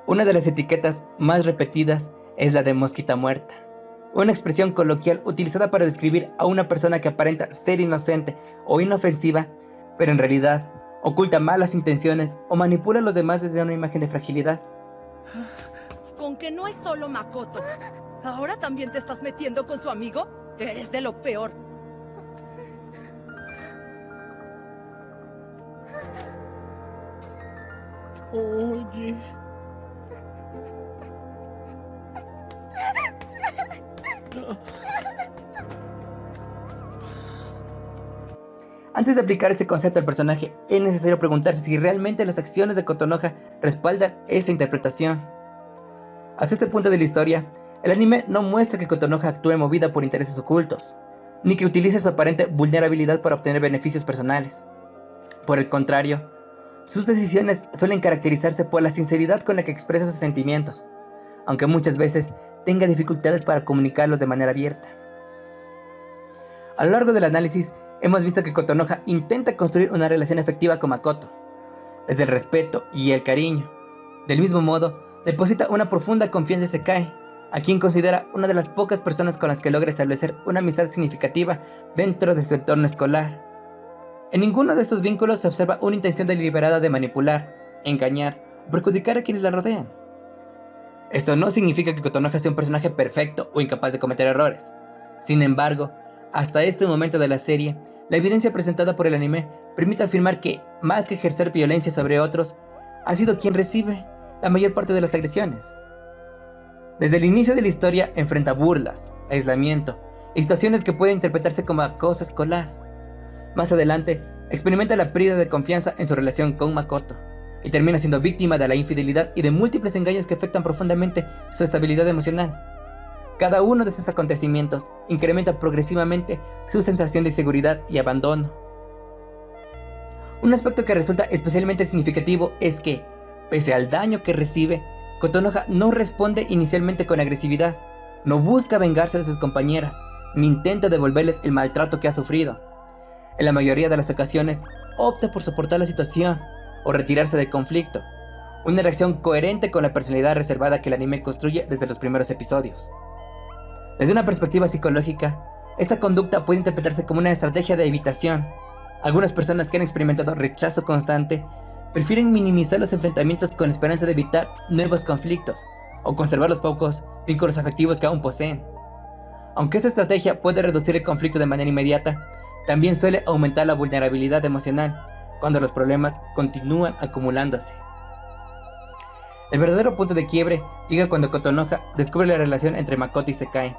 Una de las etiquetas más repetidas es la de mosquita muerta, una expresión coloquial utilizada para describir a una persona que aparenta ser inocente o inofensiva, pero en realidad oculta malas intenciones o manipula a los demás desde una imagen de fragilidad.
¿Con que no es solo Makoto? ¿Ahora también te estás metiendo con su amigo? Eres de lo peor.
Oye.
Antes de aplicar este concepto al personaje, es necesario preguntarse si realmente las acciones de Kotonoha respaldan esa interpretación. Hasta este punto de la historia, el anime no muestra que Kotonoha actúe movida por intereses ocultos, ni que utilice su aparente vulnerabilidad para obtener beneficios personales. Por el contrario, sus decisiones suelen caracterizarse por la sinceridad con la que expresa sus sentimientos, aunque muchas veces tenga dificultades para comunicarlos de manera abierta. A lo largo del análisis, hemos visto que Kotonoha intenta construir una relación efectiva con Makoto, desde el respeto y el cariño. Del mismo modo, deposita una profunda confianza en Sekai, a quien considera una de las pocas personas con las que logra establecer una amistad significativa dentro de su entorno escolar. En ninguno de estos vínculos se observa una intención deliberada de manipular, engañar o perjudicar a quienes la rodean. Esto no significa que Kotonoha sea un personaje perfecto o incapaz de cometer errores. Sin embargo, hasta este momento de la serie, la evidencia presentada por el anime permite afirmar que, más que ejercer violencia sobre otros, ha sido quien recibe la mayor parte de las agresiones. Desde el inicio de la historia enfrenta burlas, aislamiento y situaciones que pueden interpretarse como acoso escolar. Más adelante, experimenta la pérdida de confianza en su relación con Makoto y termina siendo víctima de la infidelidad y de múltiples engaños que afectan profundamente su estabilidad emocional. Cada uno de estos acontecimientos incrementa progresivamente su sensación de inseguridad y abandono. Un aspecto que resulta especialmente significativo es que, pese al daño que recibe, Kotonoha no responde inicialmente con agresividad, no busca vengarse de sus compañeras, ni intenta devolverles el maltrato que ha sufrido. En la mayoría de las ocasiones, opta por soportar la situación o retirarse del conflicto, una reacción coherente con la personalidad reservada que el anime construye desde los primeros episodios. Desde una perspectiva psicológica, esta conducta puede interpretarse como una estrategia de evitación. Algunas personas que han experimentado rechazo constante prefieren minimizar los enfrentamientos con esperanza de evitar nuevos conflictos o conservar los pocos vínculos afectivos que aún poseen. Aunque esta estrategia puede reducir el conflicto de manera inmediata, también suele aumentar la vulnerabilidad emocional cuando los problemas continúan acumulándose. El verdadero punto de quiebre llega cuando Kotonoha descubre la relación entre Makoto y Sekai.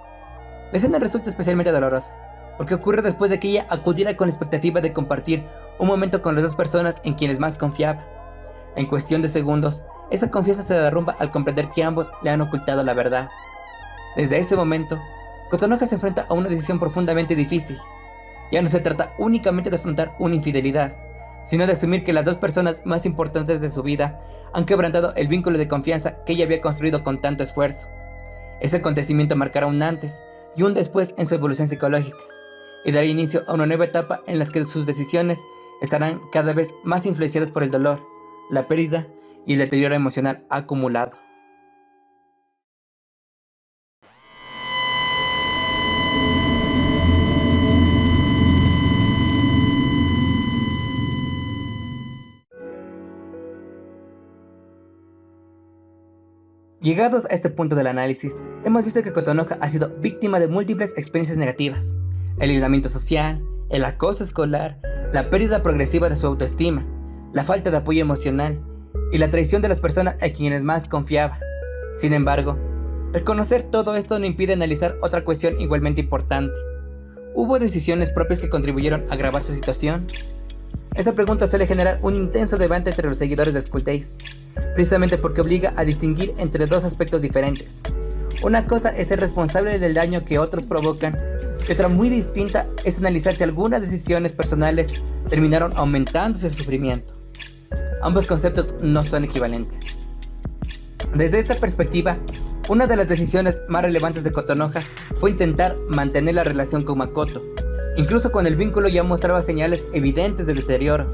La escena resulta especialmente dolorosa, porque ocurre después de que ella acudiera con la expectativa de compartir un momento con las dos personas en quienes más confiaba. En cuestión de segundos, esa confianza se derrumba al comprender que ambos le han ocultado la verdad. Desde ese momento, Kotonoha se enfrenta a una decisión profundamente difícil. Ya no se trata únicamente de afrontar una infidelidad, sino de asumir que las dos personas más importantes de su vida han quebrantado el vínculo de confianza que ella había construido con tanto esfuerzo. Ese acontecimiento marcará un antes y un después en su evolución psicológica, y dará inicio a una nueva etapa en la que sus decisiones estarán cada vez más influenciadas por el dolor, la pérdida y el deterioro emocional acumulado. Llegados a este punto del análisis, hemos visto que Kotonoha ha sido víctima de múltiples experiencias negativas: el aislamiento social, el acoso escolar, la pérdida progresiva de su autoestima, la falta de apoyo emocional y la traición de las personas a quienes más confiaba. Sin embargo, reconocer todo esto no impide analizar otra cuestión igualmente importante. ¿Hubo decisiones propias que contribuyeron a agravar su situación? Esta pregunta suele generar un intenso debate entre los seguidores de School Days, precisamente porque obliga a distinguir entre dos aspectos diferentes. Una cosa es ser responsable del daño que otros provocan, y otra muy distinta es analizar si algunas decisiones personales terminaron aumentando ese sufrimiento. Ambos conceptos no son equivalentes. Desde esta perspectiva, una de las decisiones más relevantes de Kotonoha fue intentar mantener la relación con Makoto, incluso cuando el vínculo ya mostraba señales evidentes de deterioro.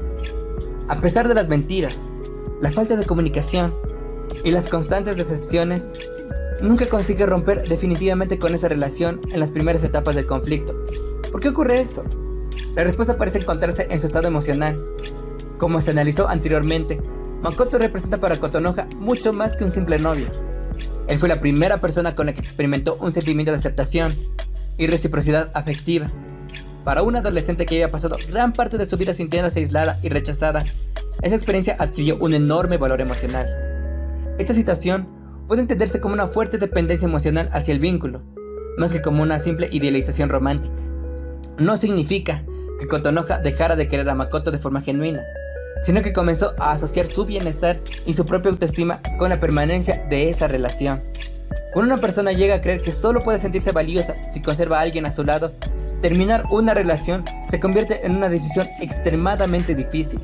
A pesar de las mentiras, la falta de comunicación y las constantes decepciones, nunca consigue romper definitivamente con esa relación en las primeras etapas del conflicto. ¿Por qué ocurre esto? La respuesta parece encontrarse en su estado emocional. Como se analizó anteriormente, Makoto representa para Kotonoha mucho más que un simple novio. Él fue la primera persona con la que experimentó un sentimiento de aceptación y reciprocidad afectiva. Para una adolescente que había pasado gran parte de su vida sintiéndose aislada y rechazada, esa experiencia adquirió un enorme valor emocional. Esta situación puede entenderse como una fuerte dependencia emocional hacia el vínculo, más que como una simple idealización romántica. No significa que Kotonoha dejara de querer a Makoto de forma genuina, sino que comenzó a asociar su bienestar y su propia autoestima con la permanencia de esa relación. Cuando una persona llega a creer que solo puede sentirse valiosa si conserva a alguien a su lado, terminar una relación se convierte en una decisión extremadamente difícil,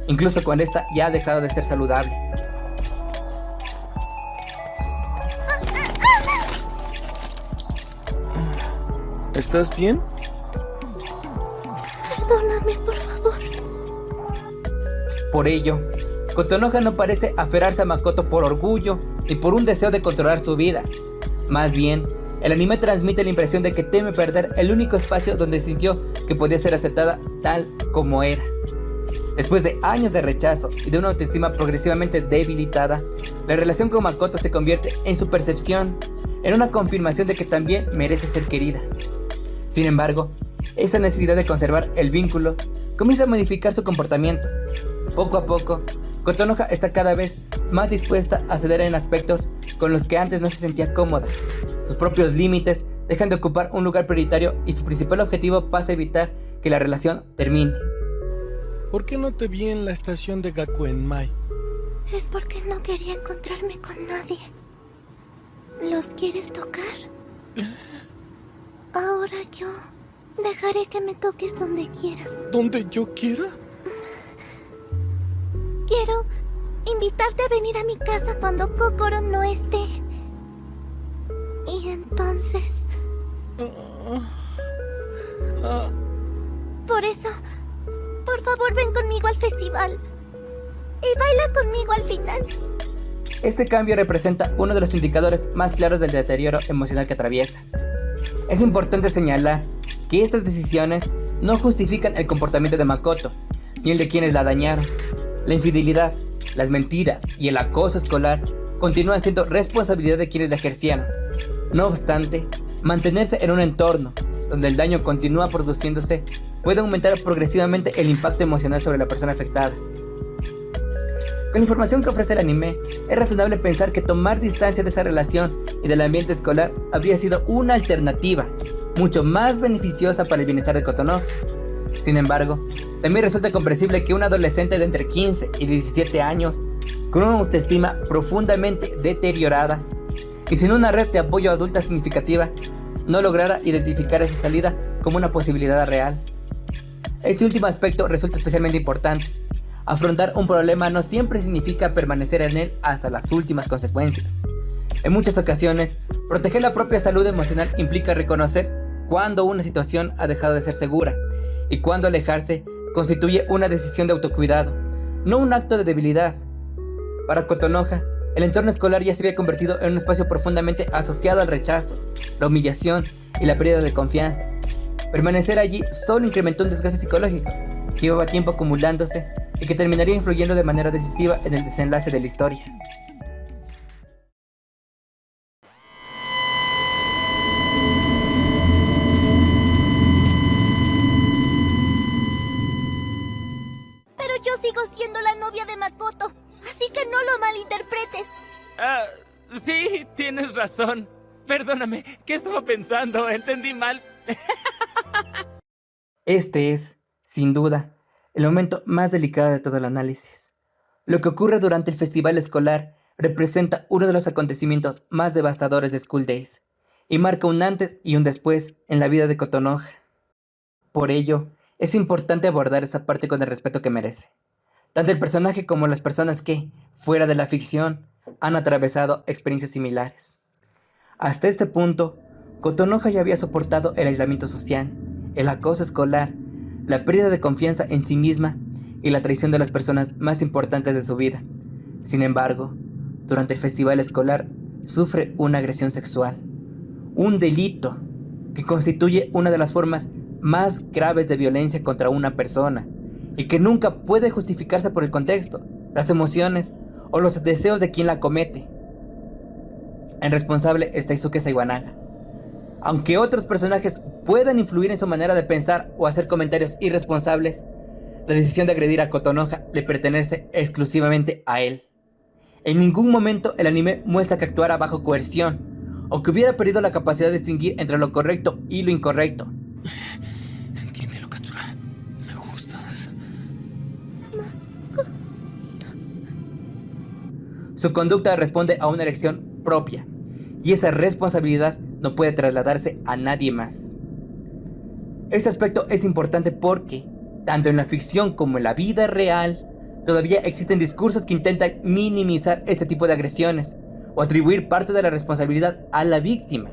incluso cuando esta ya ha dejado de ser saludable.
¿Estás bien?
Por ello, Kotonoha no parece aferrarse a Makoto por orgullo ni por un deseo de controlar su vida. Más bien, el anime transmite la impresión de que teme perder el único espacio donde sintió que podía ser aceptada tal como era. Después de años de rechazo y de una autoestima progresivamente debilitada, la relación con Makoto se convierte en su percepción, en una confirmación de que también merece ser querida. Sin embargo, esa necesidad de conservar el vínculo comienza a modificar su comportamiento. Poco a poco, Kotonoha está cada vez más dispuesta a ceder en aspectos con los que antes no se sentía cómoda. Sus propios límites dejan de ocupar un lugar prioritario y su principal objetivo pasa a evitar que la relación termine.
¿Por qué no te vi en la estación de Gakuenmai?
Es porque no quería encontrarme con nadie. ¿Los quieres tocar? Ahora yo dejaré que me toques donde quieras.
¿Donde yo quiera?
Quiero invitarte a venir a mi casa cuando Kokoro no esté. Y entonces... Por eso, por favor ven conmigo al festival. Y baila conmigo al final.
Este cambio representa uno de los indicadores más claros del deterioro emocional que atraviesa. Es importante señalar que estas decisiones no justifican el comportamiento de Makoto, ni el de quienes la dañaron. La infidelidad, las mentiras y el acoso escolar continúan siendo responsabilidad de quienes la ejercieron. No obstante, mantenerse en un entorno donde el daño continúa produciéndose puede aumentar progresivamente el impacto emocional sobre la persona afectada. Con la información que ofrece el anime, es razonable pensar que tomar distancia de esa relación y del ambiente escolar habría sido una alternativa mucho más beneficiosa para el bienestar de Kotonoha. Sin embargo, también resulta comprensible que un adolescente de entre 15 y 17 años, con una autoestima profundamente deteriorada y sin una red de apoyo adulta significativa, no lograra identificar esa salida como una posibilidad real. Este último aspecto resulta especialmente importante. Afrontar un problema no siempre significa permanecer en él hasta las últimas consecuencias. En muchas ocasiones, proteger la propia salud emocional implica reconocer cuando una situación ha dejado de ser segura y cuando alejarse constituye una decisión de autocuidado, no un acto de debilidad. Para Kotonoha, el entorno escolar ya se había convertido en un espacio profundamente asociado al rechazo, la humillación y la pérdida de confianza. Permanecer allí solo incrementó un desgaste psicológico que llevaba tiempo acumulándose y que terminaría influyendo de manera decisiva en el desenlace de la historia.
Pero yo sigo siendo la novia de Makoto, así que no lo malinterpretes.
Sí, tienes razón. Perdóname, ¿qué estaba pensando? Entendí mal.
Este es, sin duda, el momento más delicado de todo el análisis. Lo que ocurre durante el festival escolar representa uno de los acontecimientos más devastadores de School Days y marca un antes y un después en la vida de Kotonoha. Por ello, es importante abordar esa parte con el respeto que merece. Tanto el personaje como las personas que, fuera de la ficción, han atravesado experiencias similares. Hasta este punto, Kotonoha ya había soportado el aislamiento social, el acoso escolar, la pérdida de confianza en sí misma y la traición de las personas más importantes de su vida. Sin embargo, durante el festival escolar sufre una agresión sexual, un delito que constituye una de las formas más graves de violencia contra una persona y que nunca puede justificarse por el contexto, las emociones o los deseos de quien la comete. El responsable es Taisuke Saiwanaga. Aunque otros personajes puedan influir en su manera de pensar o hacer comentarios irresponsables, la decisión de agredir a Kotonoha le pertenece exclusivamente a él. En ningún momento el anime muestra que actuara bajo coerción o que hubiera perdido la capacidad de distinguir entre lo correcto y lo incorrecto.
Entiéndelo, Katsura. Me gustas.
Su conducta responde a una elección propia, y esa responsabilidad no puede trasladarse a nadie más. Este aspecto es importante porque, tanto en la ficción como en la vida real, todavía existen discursos que intentan minimizar este tipo de agresiones o atribuir parte de la responsabilidad a la víctima.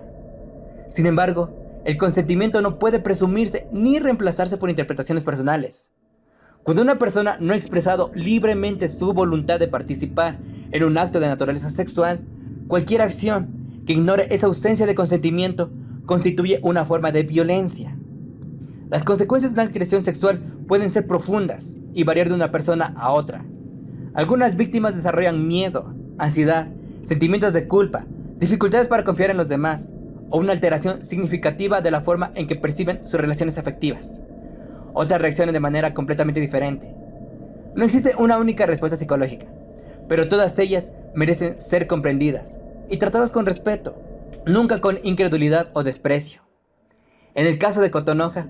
Sin embargo, el consentimiento no puede presumirse ni reemplazarse por interpretaciones personales. Cuando una persona no ha expresado libremente su voluntad de participar en un acto de naturaleza sexual, cualquier acción que ignore esa ausencia de consentimiento constituye una forma de violencia. Las consecuencias de una agresión sexual pueden ser profundas y variar de una persona a otra. Algunas víctimas desarrollan miedo, ansiedad, sentimientos de culpa, dificultades para confiar en los demás, o una alteración significativa de la forma en que perciben sus relaciones afectivas. Otras reaccionan de manera completamente diferente. No existe una única respuesta psicológica, pero todas ellas merecen ser comprendidas y tratadas con respeto, nunca con incredulidad o desprecio. En el caso de Kotonoha,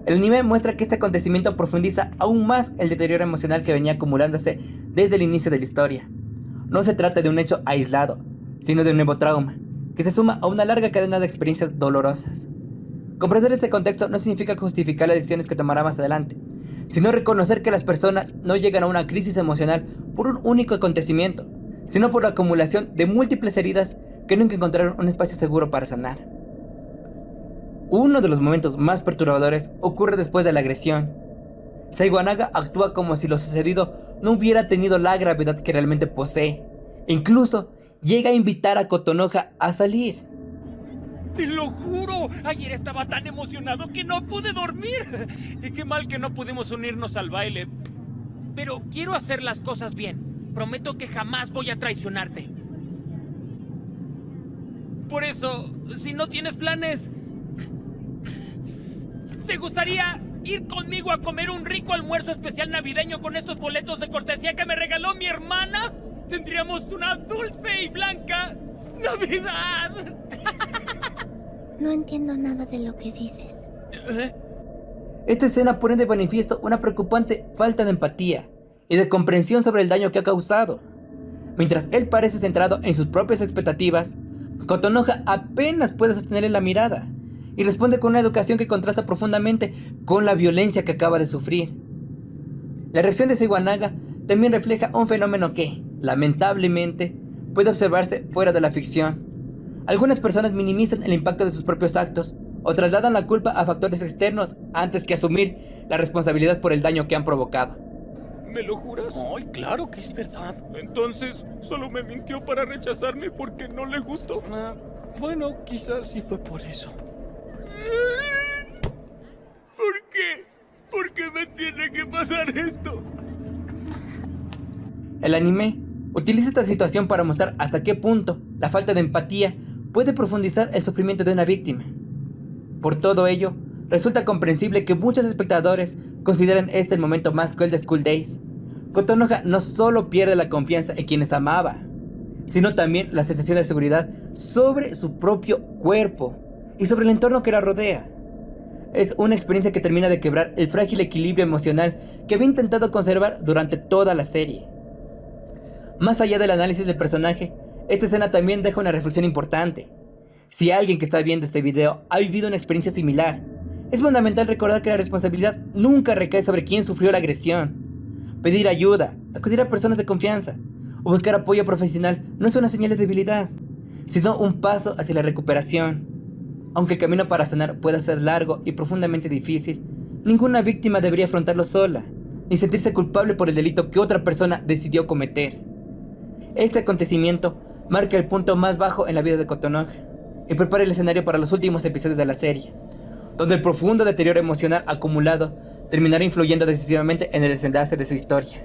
el anime muestra que este acontecimiento profundiza aún más el deterioro emocional que venía acumulándose desde el inicio de la historia. No se trata de un hecho aislado, sino de un nuevo trauma, que se suma a una larga cadena de experiencias dolorosas. Comprender este contexto no significa justificar las decisiones que tomará más adelante, sino reconocer que las personas no llegan a una crisis emocional por un único acontecimiento, sino por la acumulación de múltiples heridas que nunca encontraron un espacio seguro para sanar. Uno de los momentos más perturbadores ocurre después de la agresión. Seiwanaga actúa como si lo sucedido no hubiera tenido la gravedad que realmente posee. Incluso llega a invitar a Kotonoha a salir.
¡Te lo juro! Ayer estaba tan emocionado que no pude dormir. Y qué mal que no pudimos unirnos al baile. Pero quiero hacer las cosas bien. Prometo que jamás voy a traicionarte. Por eso, si no tienes planes, ¿te gustaría ir conmigo a comer un rico almuerzo especial navideño con estos boletos de cortesía que me regaló mi hermana? Tendríamos una dulce y blanca Navidad.
No entiendo nada de lo que dices.
Esta escena pone de manifiesto una preocupante falta de empatía y de comprensión sobre el daño que ha causado. Mientras él parece centrado en sus propias expectativas, Kotonoha apenas puede sostenerle la mirada y responde con una educación que contrasta profundamente con la violencia que acaba de sufrir. La reacción de Seiwanaga también refleja un fenómeno que, lamentablemente, puede observarse fuera de la ficción. Algunas personas minimizan el impacto de sus propios actos o trasladan la culpa a factores externos antes que asumir la responsabilidad por el daño que han provocado.
¿Me lo juras?
Ay, claro que es verdad.
Entonces, solo me mintió para rechazarme porque no le gustó.
Bueno, quizás sí fue por eso.
¿Por qué? ¿Por qué me tiene que pasar esto?
El anime utiliza esta situación para mostrar hasta qué punto la falta de empatía puede profundizar el sufrimiento de una víctima. Por todo ello, resulta comprensible que muchos espectadores consideren este el momento más cruel de School Days. Kotonoha no solo pierde la confianza en quienes amaba, sino también la sensación de seguridad sobre su propio cuerpo y sobre el entorno que la rodea. Es una experiencia que termina de quebrar el frágil equilibrio emocional que había intentado conservar durante toda la serie. Más allá del análisis del personaje, esta escena también deja una reflexión importante. Si alguien que está viendo este video ha vivido una experiencia similar, es fundamental recordar que la responsabilidad nunca recae sobre quien sufrió la agresión. Pedir ayuda, acudir a personas de confianza o buscar apoyo profesional no es una señal de debilidad, sino un paso hacia la recuperación. Aunque el camino para sanar pueda ser largo y profundamente difícil, ninguna víctima debería afrontarlo sola, ni sentirse culpable por el delito que otra persona decidió cometer. Este acontecimiento marca el punto más bajo en la vida de Kotonoha y prepara el escenario para los últimos episodios de la serie, donde el profundo deterioro emocional acumulado terminará influyendo decisivamente en el desenlace de su historia.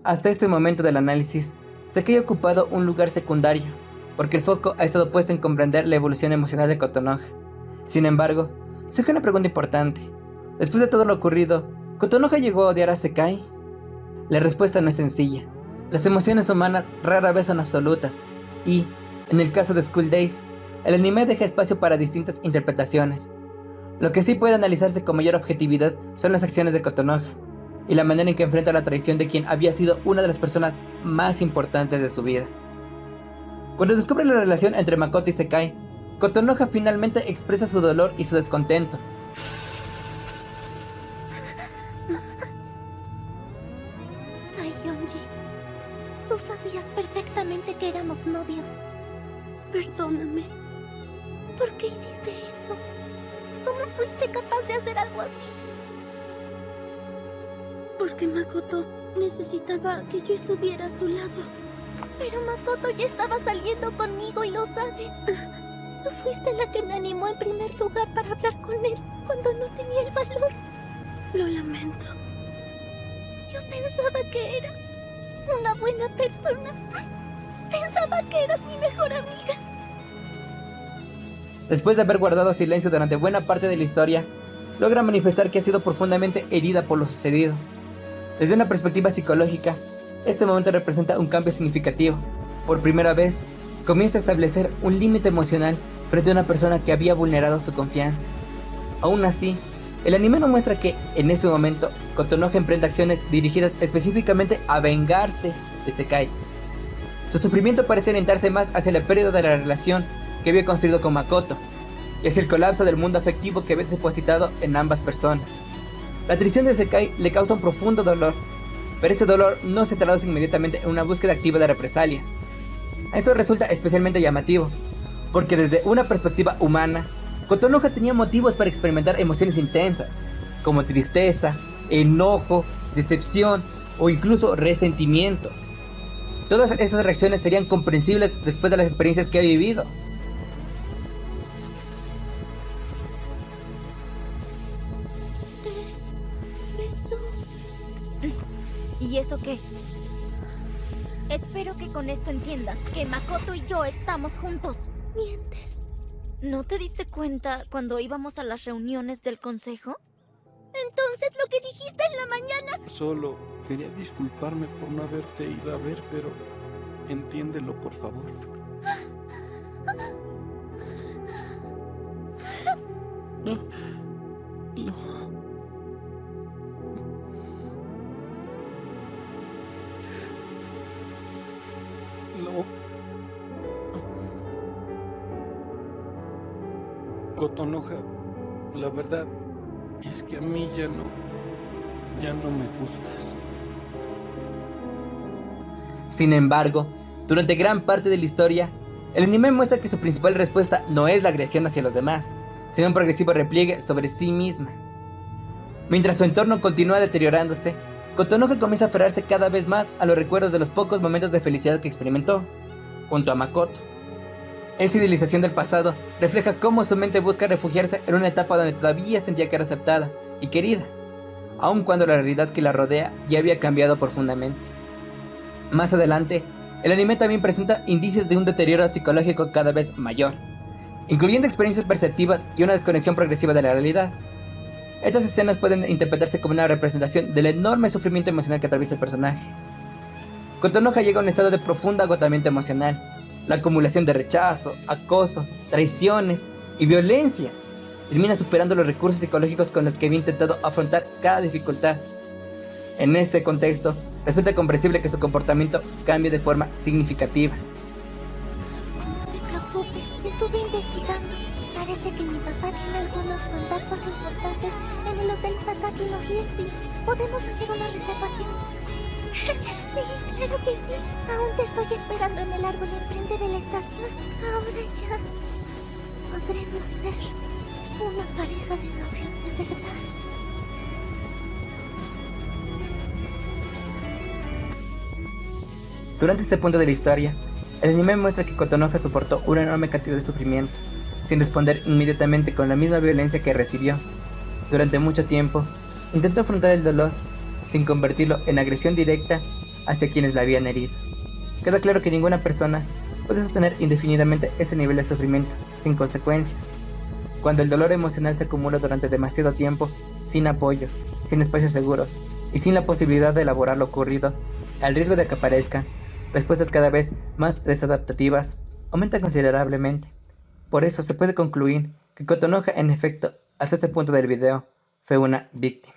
Hasta este momento del análisis, Sakai ha ocupado un lugar secundario, porque el foco ha estado puesto en comprender la evolución emocional de Kotonoha. Sin embargo, surge una pregunta importante. Después de todo lo ocurrido, ¿Kotonoha llegó a odiar a Sakai? La respuesta no es sencilla. Las emociones humanas rara vez son absolutas, y, en el caso de School Days, el anime deja espacio para distintas interpretaciones. Lo que sí puede analizarse con mayor objetividad son las acciones de Kotonoha, y la manera en que enfrenta la traición de quien había sido una de las personas más importantes de su vida. Cuando descubre la relación entre Makoto y Sakai, Kotonoha finalmente expresa su dolor y su descontento.
Perdóname. ¿Por qué hiciste eso? ¿Cómo fuiste capaz de hacer algo así? Porque Makoto necesitaba que yo estuviera a su lado. Pero Makoto ya estaba saliendo conmigo y lo sabes. Tú fuiste la que me animó en primer lugar para hablar con él cuando no tenía el valor. Lo lamento. Yo pensaba que eras una buena persona. Pensaba que eras mi mejor amiga.
Después de haber guardado silencio durante buena parte de la historia, logra manifestar que ha sido profundamente herida por lo sucedido. Desde una perspectiva psicológica, este momento representa un cambio significativo. Por primera vez, comienza a establecer un límite emocional frente a una persona que había vulnerado su confianza. Aún así, el anime no muestra que, en ese momento, Kotonoha emprende acciones dirigidas específicamente a vengarse de Sekai. Su sufrimiento parece orientarse más hacia la pérdida de la relación que había construido con Makoto, y hacia el colapso del mundo afectivo que había depositado en ambas personas. La traición de Sekai le causa un profundo dolor, pero ese dolor no se traduce inmediatamente en una búsqueda activa de represalias. Esto resulta especialmente llamativo, porque desde una perspectiva humana, Kotonoha tenía motivos para experimentar emociones intensas, como tristeza, enojo, decepción o incluso resentimiento. Todas esas reacciones serían comprensibles después de las experiencias que ha vivido.
¿Y eso qué? Espero que con esto entiendas que Makoto y yo estamos juntos.
Mientes.
¿No te diste cuenta cuando íbamos a las reuniones del consejo?
Entonces lo que dijiste en la mañana...
Solo quería disculparme por no haberte ido a ver, pero entiéndelo, por favor. No. Kotonoha, la verdad es que a mí ya no me gustas.
Sin embargo, durante gran parte de la historia, el anime muestra que su principal respuesta no es la agresión hacia los demás, sino un progresivo repliegue sobre sí misma. Mientras su entorno continúa deteriorándose, Kotonoha comienza a aferrarse cada vez más a los recuerdos de los pocos momentos de felicidad que experimentó, junto a Makoto. Esa idealización del pasado refleja cómo su mente busca refugiarse en una etapa donde todavía sentía que era aceptada y querida, aun cuando la realidad que la rodea ya había cambiado profundamente. Más adelante, el anime también presenta indicios de un deterioro psicológico cada vez mayor, incluyendo experiencias perceptivas y una desconexión progresiva de la realidad. Estas escenas pueden interpretarse como una representación del enorme sufrimiento emocional que atraviesa el personaje. Kotonoha llega a un estado de profundo agotamiento emocional. La acumulación de rechazo, acoso, traiciones y violencia termina superando los recursos psicológicos con los que había intentado afrontar cada dificultad. En este contexto, resulta comprensible que su comportamiento cambie de forma significativa.
No te preocupes, estuve investigando. Parece que mi papá tiene algunos contactos importantes en el Hotel Sakaki no Hills. ¿Podemos hacer una reservación? Sí, claro que sí. Aún te estoy esperando en el árbol enfrente de la estación. Ahora ya podremos ser una pareja de novios de verdad.
Durante este punto de la historia, el anime muestra que Kotonoha soportó una enorme cantidad de sufrimiento, sin responder inmediatamente con la misma violencia que recibió. Durante mucho tiempo, intentó afrontar el dolor, sin convertirlo en agresión directa hacia quienes la habían herido. Queda claro que ninguna persona puede sostener indefinidamente ese nivel de sufrimiento, sin consecuencias. Cuando el dolor emocional se acumula durante demasiado tiempo, sin apoyo, sin espacios seguros y sin la posibilidad de elaborar lo ocurrido, el riesgo de que aparezcan respuestas cada vez más desadaptativas aumenta considerablemente. Por eso se puede concluir que Kotonoha, en efecto, hasta este punto del video, fue una víctima.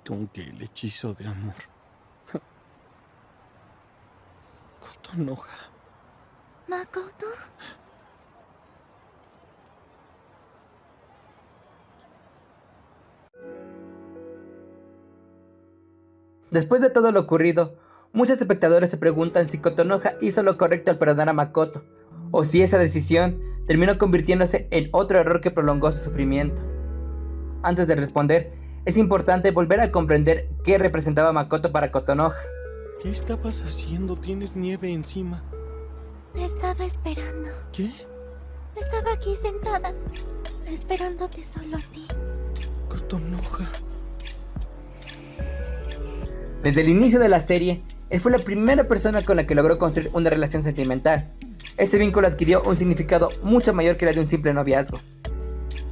Con que el hechizo de amor. Kotonoha.
Makoto,
Después de todo lo ocurrido, muchos espectadores se preguntan si Kotonoha hizo lo correcto al perdonar a Makoto, o si esa decisión terminó convirtiéndose en otro error que prolongó su sufrimiento. Antes de responder, es importante volver a comprender qué representaba Makoto para Kotonoha.
¿Qué estabas haciendo? Tienes nieve encima.
Te estaba esperando.
¿Qué?
Estaba aquí sentada, esperándote solo a ti.
Kotonoha.
Desde el inicio de la serie, él fue la primera persona con la que logró construir una relación sentimental. Ese vínculo adquirió un significado mucho mayor que la de un simple noviazgo.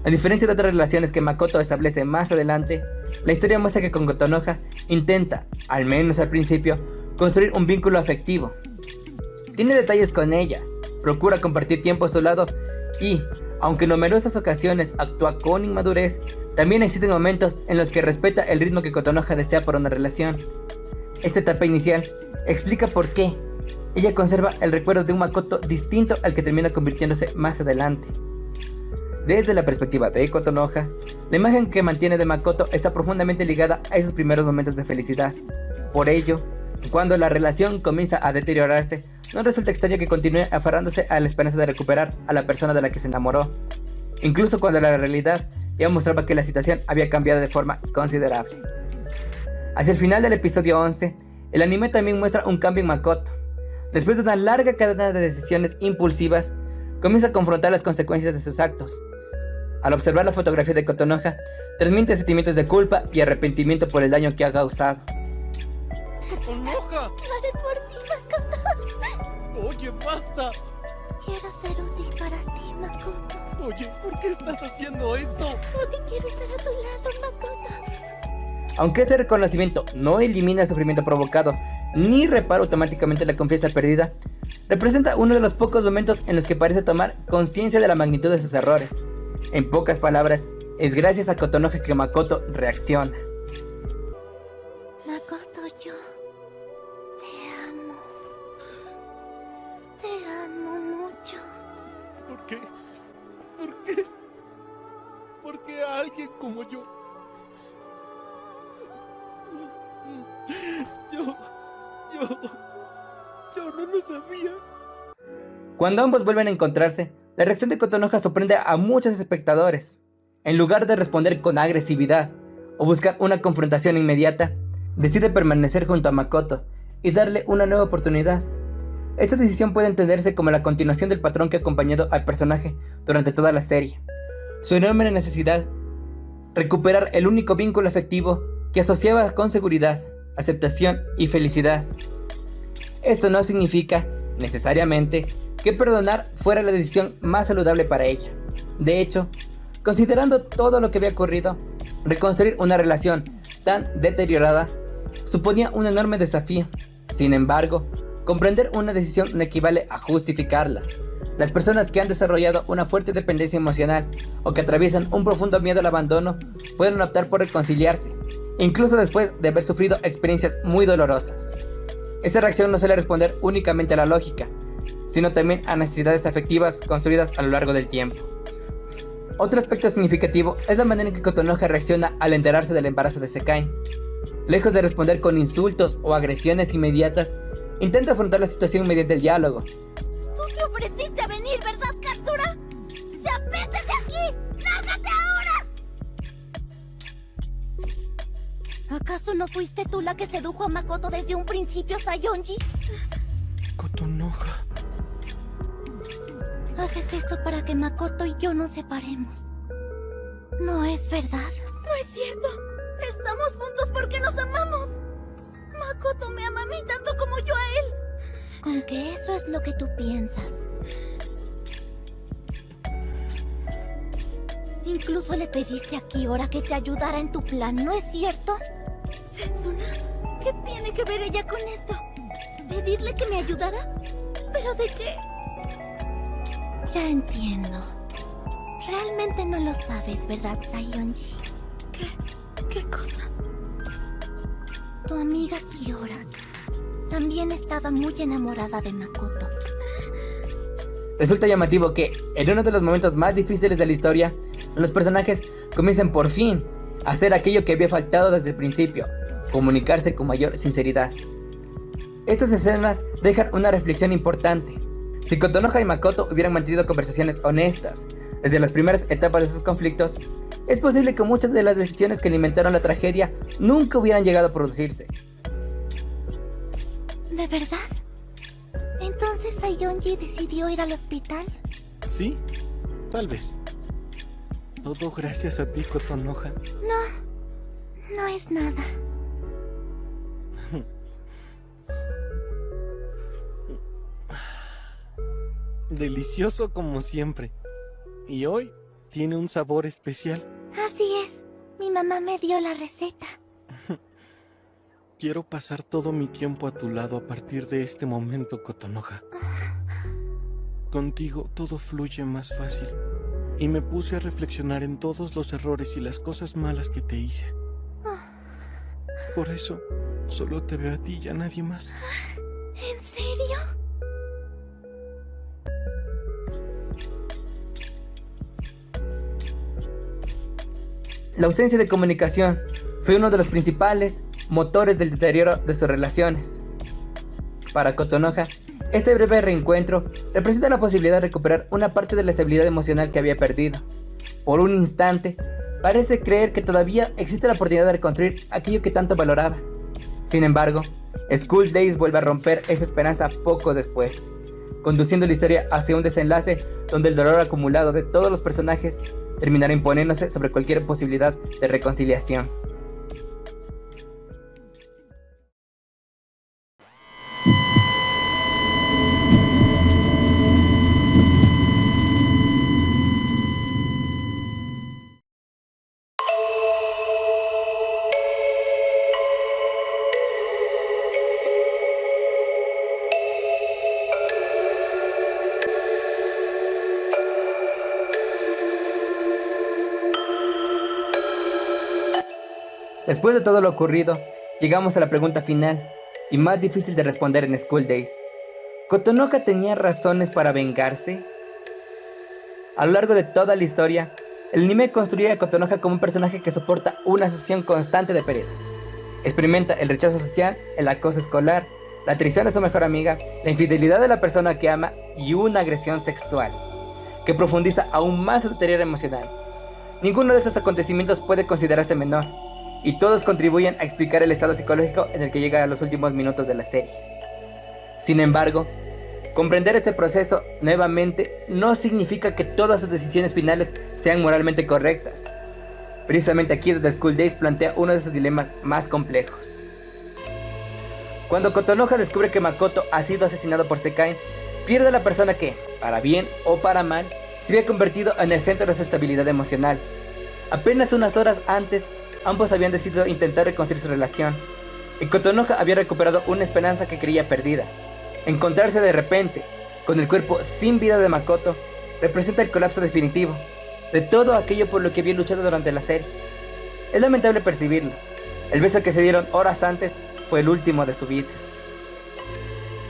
A diferencia de otras relaciones que Makoto establece más adelante, la historia muestra que con Kotonoha intenta, al menos al principio, construir un vínculo afectivo. Tiene detalles con ella, procura compartir tiempo a su lado y, aunque en numerosas ocasiones actúa con inmadurez, también existen momentos en los que respeta el ritmo que Kotonoha desea por una relación. Esta etapa inicial explica por qué ella conserva el recuerdo de un Makoto distinto al que termina convirtiéndose más adelante. Desde la perspectiva de Kotonoha, la imagen que mantiene de Makoto está profundamente ligada a esos primeros momentos de felicidad. Por ello, cuando la relación comienza a deteriorarse, no resulta extraño que continúe aferrándose a la esperanza de recuperar a la persona de la que se enamoró, incluso cuando la realidad ya mostraba que la situación había cambiado de forma considerable. Hacia el final del episodio 11, el anime también muestra un cambio en Makoto. Después de una larga cadena de decisiones impulsivas, comienza a confrontar las consecuencias de sus actos. Al observar la fotografía de Kotonoha, transmite sentimientos de culpa y arrepentimiento por el daño que ha causado.
¡Kotonoha!
Lo haré por ti, Makoto.
Oye, basta.
Quiero ser útil para ti, Makoto.
Oye, ¿por qué estás haciendo esto?
Porque quiero estar a tu lado, Makoto.
Aunque ese reconocimiento no elimina el sufrimiento provocado, ni repara automáticamente la confianza perdida, representa uno de los pocos momentos en los que parece tomar conciencia de la magnitud de sus errores. En pocas palabras, es gracias a Kotonoha que Makoto reacciona.
Makoto, yo te amo. Te amo mucho.
¿Por qué? ¿Por qué? ¿Por qué a alguien como yo? Yo no lo sabía.
Cuando ambos vuelven a encontrarse, la reacción de Kotonoha sorprende a muchos espectadores. En lugar de responder con agresividad o buscar una confrontación inmediata, decide permanecer junto a Makoto y darle una nueva oportunidad. Esta decisión puede entenderse como la continuación del patrón que ha acompañado al personaje durante toda la serie. Su enorme necesidad, recuperar el único vínculo afectivo que asociaba con seguridad, aceptación y felicidad. Esto no significa, necesariamente, que perdonar fuera la decisión más saludable para ella. De hecho, considerando todo lo que había ocurrido, reconstruir una relación tan deteriorada suponía un enorme desafío. Sin embargo, comprender una decisión no equivale a justificarla. Las personas que han desarrollado una fuerte dependencia emocional o que atraviesan un profundo miedo al abandono pueden optar por reconciliarse, incluso después de haber sufrido experiencias muy dolorosas. Esa reacción no suele responder únicamente a la lógica, sino también a necesidades afectivas construidas a lo largo del tiempo. Otro aspecto significativo es la manera en que Kotonoha reacciona al enterarse del embarazo de Sekai. Lejos de responder con insultos o agresiones inmediatas, intenta afrontar la situación mediante el diálogo.
Tú te ofreciste a venir, ¿verdad, Katsura? ¡Ya vete de aquí! ¡Lárgate ahora! ¿Acaso no fuiste tú la que sedujo a Makoto desde un principio, Sayonji?
Kotonoha.
Haces esto para que Makoto y yo nos separemos. ¿No es verdad?
No es cierto. Estamos juntos porque nos amamos. Makoto me ama a mí tanto como yo a él.
Con que eso es lo que tú piensas.
Incluso le pediste a Kiora que te ayudara en tu plan, ¿no es cierto? Setsuna, ¿qué tiene que ver ella con esto? ¿Pedirle que me ayudara? ¿Pero de qué?
Ya entiendo. Realmente no lo sabes, ¿verdad, Sayonji?
¿Qué cosa?
Tu amiga Kiora también estaba muy enamorada de Makoto.
Resulta llamativo que, en uno de los momentos más difíciles de la historia, los personajes comiencen por fin a hacer aquello que había faltado desde el principio, comunicarse con mayor sinceridad. Estas escenas dejan una reflexión importante. Si Kotonoha y Makoto hubieran mantenido conversaciones honestas desde las primeras etapas de sus conflictos, es posible que muchas de las decisiones que alimentaron la tragedia nunca hubieran llegado a producirse.
¿De verdad? ¿Entonces Sayonji decidió ir al hospital?
Sí, tal vez. Todo gracias a ti, Kotonoha.
No es nada.
Delicioso como siempre. Y hoy tiene un sabor especial.
Así es. Mi mamá me dio la receta.
Quiero pasar todo mi tiempo a tu lado a partir de este momento, Kotonoha. Contigo todo fluye más fácil. Y me puse a reflexionar en todos los errores y las cosas malas que te hice. Por eso, solo te veo a ti y a nadie más.
¿En serio?
La ausencia de comunicación fue uno de los principales motores del deterioro de sus relaciones. Para Kotonoha, este breve reencuentro representa la posibilidad de recuperar una parte de la estabilidad emocional que había perdido. Por un instante, parece creer que todavía existe la oportunidad de reconstruir aquello que tanto valoraba. Sin embargo, School Days vuelve a romper esa esperanza poco después, conduciendo la historia hacia un desenlace donde el dolor acumulado de todos los personajes terminará imponiéndose sobre cualquier posibilidad de reconciliación. Después de todo lo ocurrido, llegamos a la pregunta final y más difícil de responder en School Days. ¿Kotonoha tenía razones para vengarse? A lo largo de toda la historia, el anime construye a Kotonoha como un personaje que soporta una sucesión constante de pérdidas. Experimenta el rechazo social, el acoso escolar, la traición de su mejor amiga, la infidelidad de la persona que ama y una agresión sexual, que profundiza aún más su deterioro emocional. Ninguno de estos acontecimientos puede considerarse menor, y todos contribuyen a explicar el estado psicológico en el que llega a los últimos minutos de la serie. Sin embargo, comprender este proceso nuevamente no significa que todas sus decisiones finales sean moralmente correctas. Precisamente aquí es donde School Days plantea uno de sus dilemas más complejos. Cuando Kotonoha descubre que Makoto ha sido asesinado por Sekai, pierde a la persona que, para bien o para mal, se había convertido en el centro de su estabilidad emocional. Apenas unas horas antes, ambos habían decidido intentar reconstruir su relación, y Kotonoha había recuperado una esperanza que creía perdida. Encontrarse de repente con el cuerpo sin vida de Makoto representa el colapso definitivo de todo aquello por lo que había luchado durante la serie. Es lamentable percibirlo. El beso que se dieron horas antes fue el último de su vida.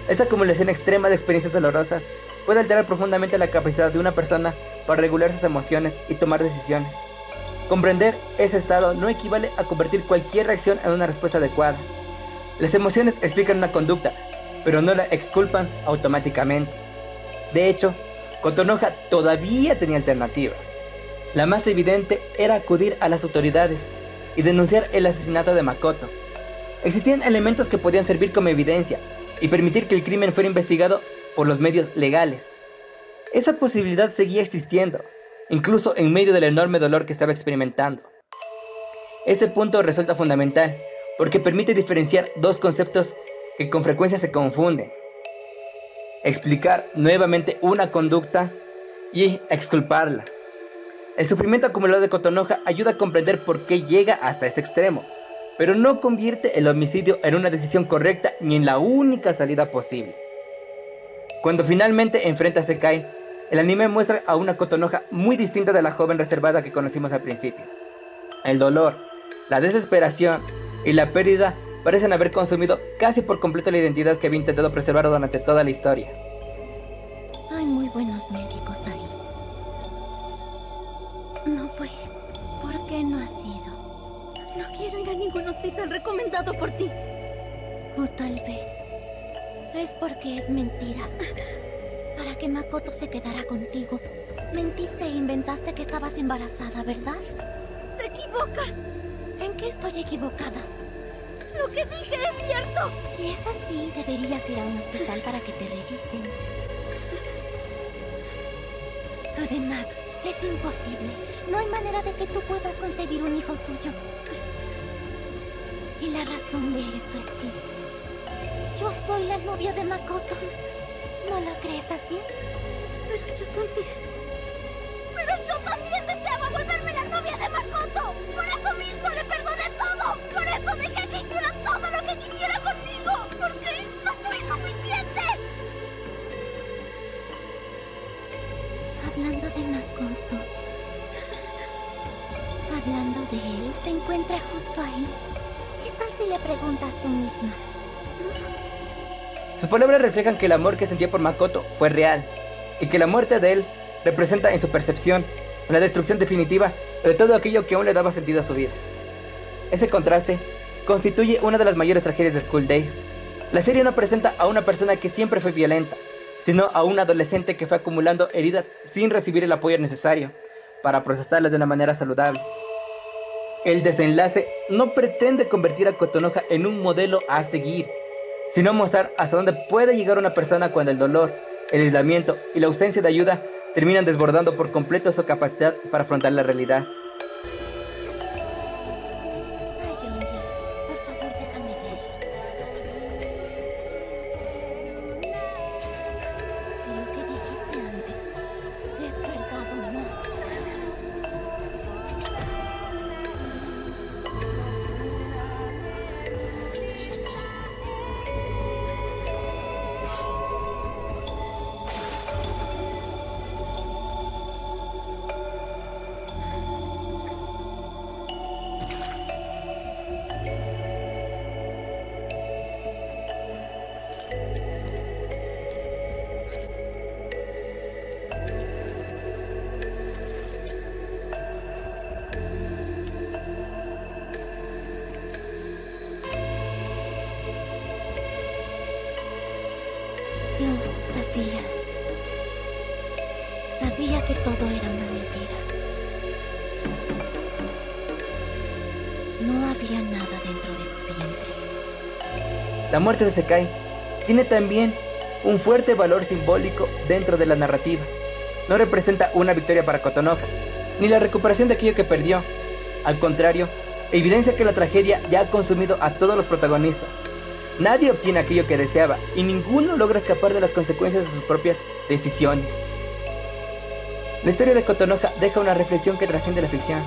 Esta acumulación extrema de experiencias dolorosas puede alterar profundamente la capacidad de una persona para regular sus emociones y tomar decisiones. Comprender ese estado no equivale a convertir cualquier reacción en una respuesta adecuada. Las emociones explican una conducta, pero no la exculpan automáticamente. De hecho, Kotonoha todavía tenía alternativas. La más evidente era acudir a las autoridades y denunciar el asesinato de Makoto. Existían elementos que podían servir como evidencia y permitir que el crimen fuera investigado por los medios legales. Esa posibilidad seguía existiendo, incluso en medio del enorme dolor que estaba experimentando. Este punto resulta fundamental, porque permite diferenciar dos conceptos que con frecuencia se confunden: explicar nuevamente una conducta y exculparla. El sufrimiento acumulado de Kotonoha ayuda a comprender por qué llega hasta ese extremo, pero no convierte el homicidio en una decisión correcta ni en la única salida posible. Cuando finalmente enfrenta a Sekai, el anime muestra a una Kotonoha muy distinta de la joven reservada que conocimos al principio. El dolor, la desesperación y la pérdida parecen haber consumido casi por completo la identidad que había intentado preservar durante toda la historia.
Hay muy buenos médicos ahí. No fue. ¿Por qué no ha sido? No quiero ir a ningún hospital recomendado por ti. O tal vez es porque es mentira. Para que Makoto se quedara contigo. Mentiste e inventaste que estabas embarazada, ¿verdad? ¡Te equivocas! ¿En qué estoy equivocada? ¡Lo que dije es cierto! Si es así, deberías ir a un hospital para que te revisen. Además, es imposible. No hay manera de que tú puedas concebir un hijo suyo. Y la razón de eso es que yo soy la novia de Makoto. ¿No lo crees así? Pero yo también deseaba volverme la novia de Makoto. Por eso mismo le perdoné todo. Por eso dejé que hiciera todo lo que quisiera conmigo. Porque no fui suficiente. Hablando de Makoto. Hablando de él, se encuentra justo ahí. ¿Qué tal si le preguntas tú misma?
Sus palabras reflejan que el amor que sentía por Makoto fue real, y que la muerte de él representa en su percepción la destrucción definitiva de todo aquello que aún le daba sentido a su vida. Ese contraste constituye una de las mayores tragedias de School Days. La serie no presenta a una persona que siempre fue violenta, sino a un adolescente que fue acumulando heridas sin recibir el apoyo necesario para procesarlas de una manera saludable. El desenlace no pretende convertir a Kotonoha en un modelo a seguir, sino mostrar hasta dónde puede llegar una persona cuando el dolor, el aislamiento y la ausencia de ayuda terminan desbordando por completo su capacidad para afrontar la realidad.
Sayonji, por favor, déjame ver. Si lo que dijiste antes es verdad o no. Lo sabía. Sabía que todo era una mentira. No había nada dentro de tu vientre.
La muerte de Sekai tiene también un fuerte valor simbólico dentro de la narrativa. No representa una victoria para Kotonoha, ni la recuperación de aquello que perdió. Al contrario, evidencia que la tragedia ya ha consumido a todos los protagonistas. Nadie obtiene aquello que deseaba y ninguno logra escapar de las consecuencias de sus propias decisiones. La historia de Kotonoha deja una reflexión que trasciende la ficción.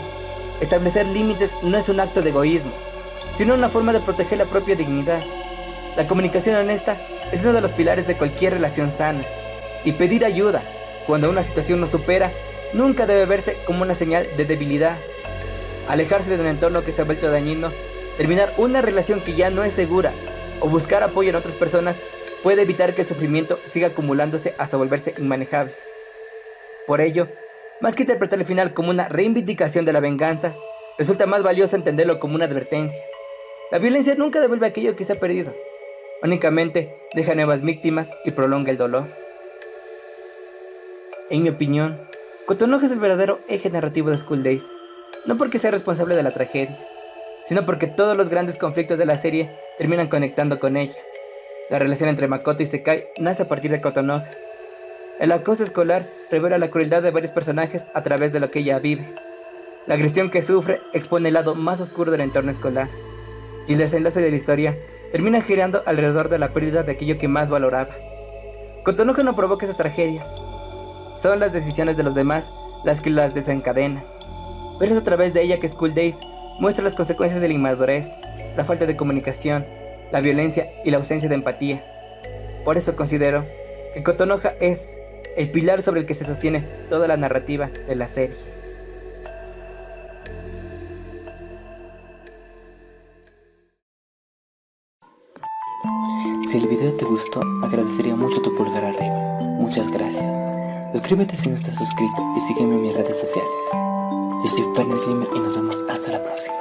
Establecer límites no es un acto de egoísmo, sino una forma de proteger la propia dignidad. La comunicación honesta es uno de los pilares de cualquier relación sana, y pedir ayuda cuando una situación nos supera nunca debe verse como una señal de debilidad. Alejarse de un entorno que se ha vuelto dañino, terminar una relación que ya no es segura o buscar apoyo en otras personas puede evitar que el sufrimiento siga acumulándose hasta volverse inmanejable. Por ello, más que interpretar el final como una reivindicación de la venganza, resulta más valioso entenderlo como una advertencia. La violencia nunca devuelve aquello que se ha perdido, únicamente deja nuevas víctimas y prolonga el dolor. En mi opinión, Kotonoha es el verdadero eje narrativo de School Days, no porque sea responsable de la tragedia, sino porque todos los grandes conflictos de la serie terminan conectando con ella. La relación entre Makoto y Sekai nace a partir de Kotonoha. El acoso escolar revela la crueldad de varios personajes a través de lo que ella vive. La agresión que sufre expone el lado más oscuro del entorno escolar, y el desenlace de la historia termina girando alrededor de la pérdida de aquello que más valoraba. Kotonoha no provoca esas tragedias, son las decisiones de los demás las que las desencadenan. Pero es a través de ella que School Days muestra las consecuencias de la inmadurez, la falta de comunicación, la violencia y la ausencia de empatía. Por eso considero que Kotonoha es el pilar sobre el que se sostiene toda la narrativa de la serie.
Si el video te gustó, agradecería mucho tu pulgar arriba. Muchas gracias. Suscríbete si no estás suscrito y sígueme en mis redes sociales. Yo soy Fernet Gamer y nos vemos hasta la próxima.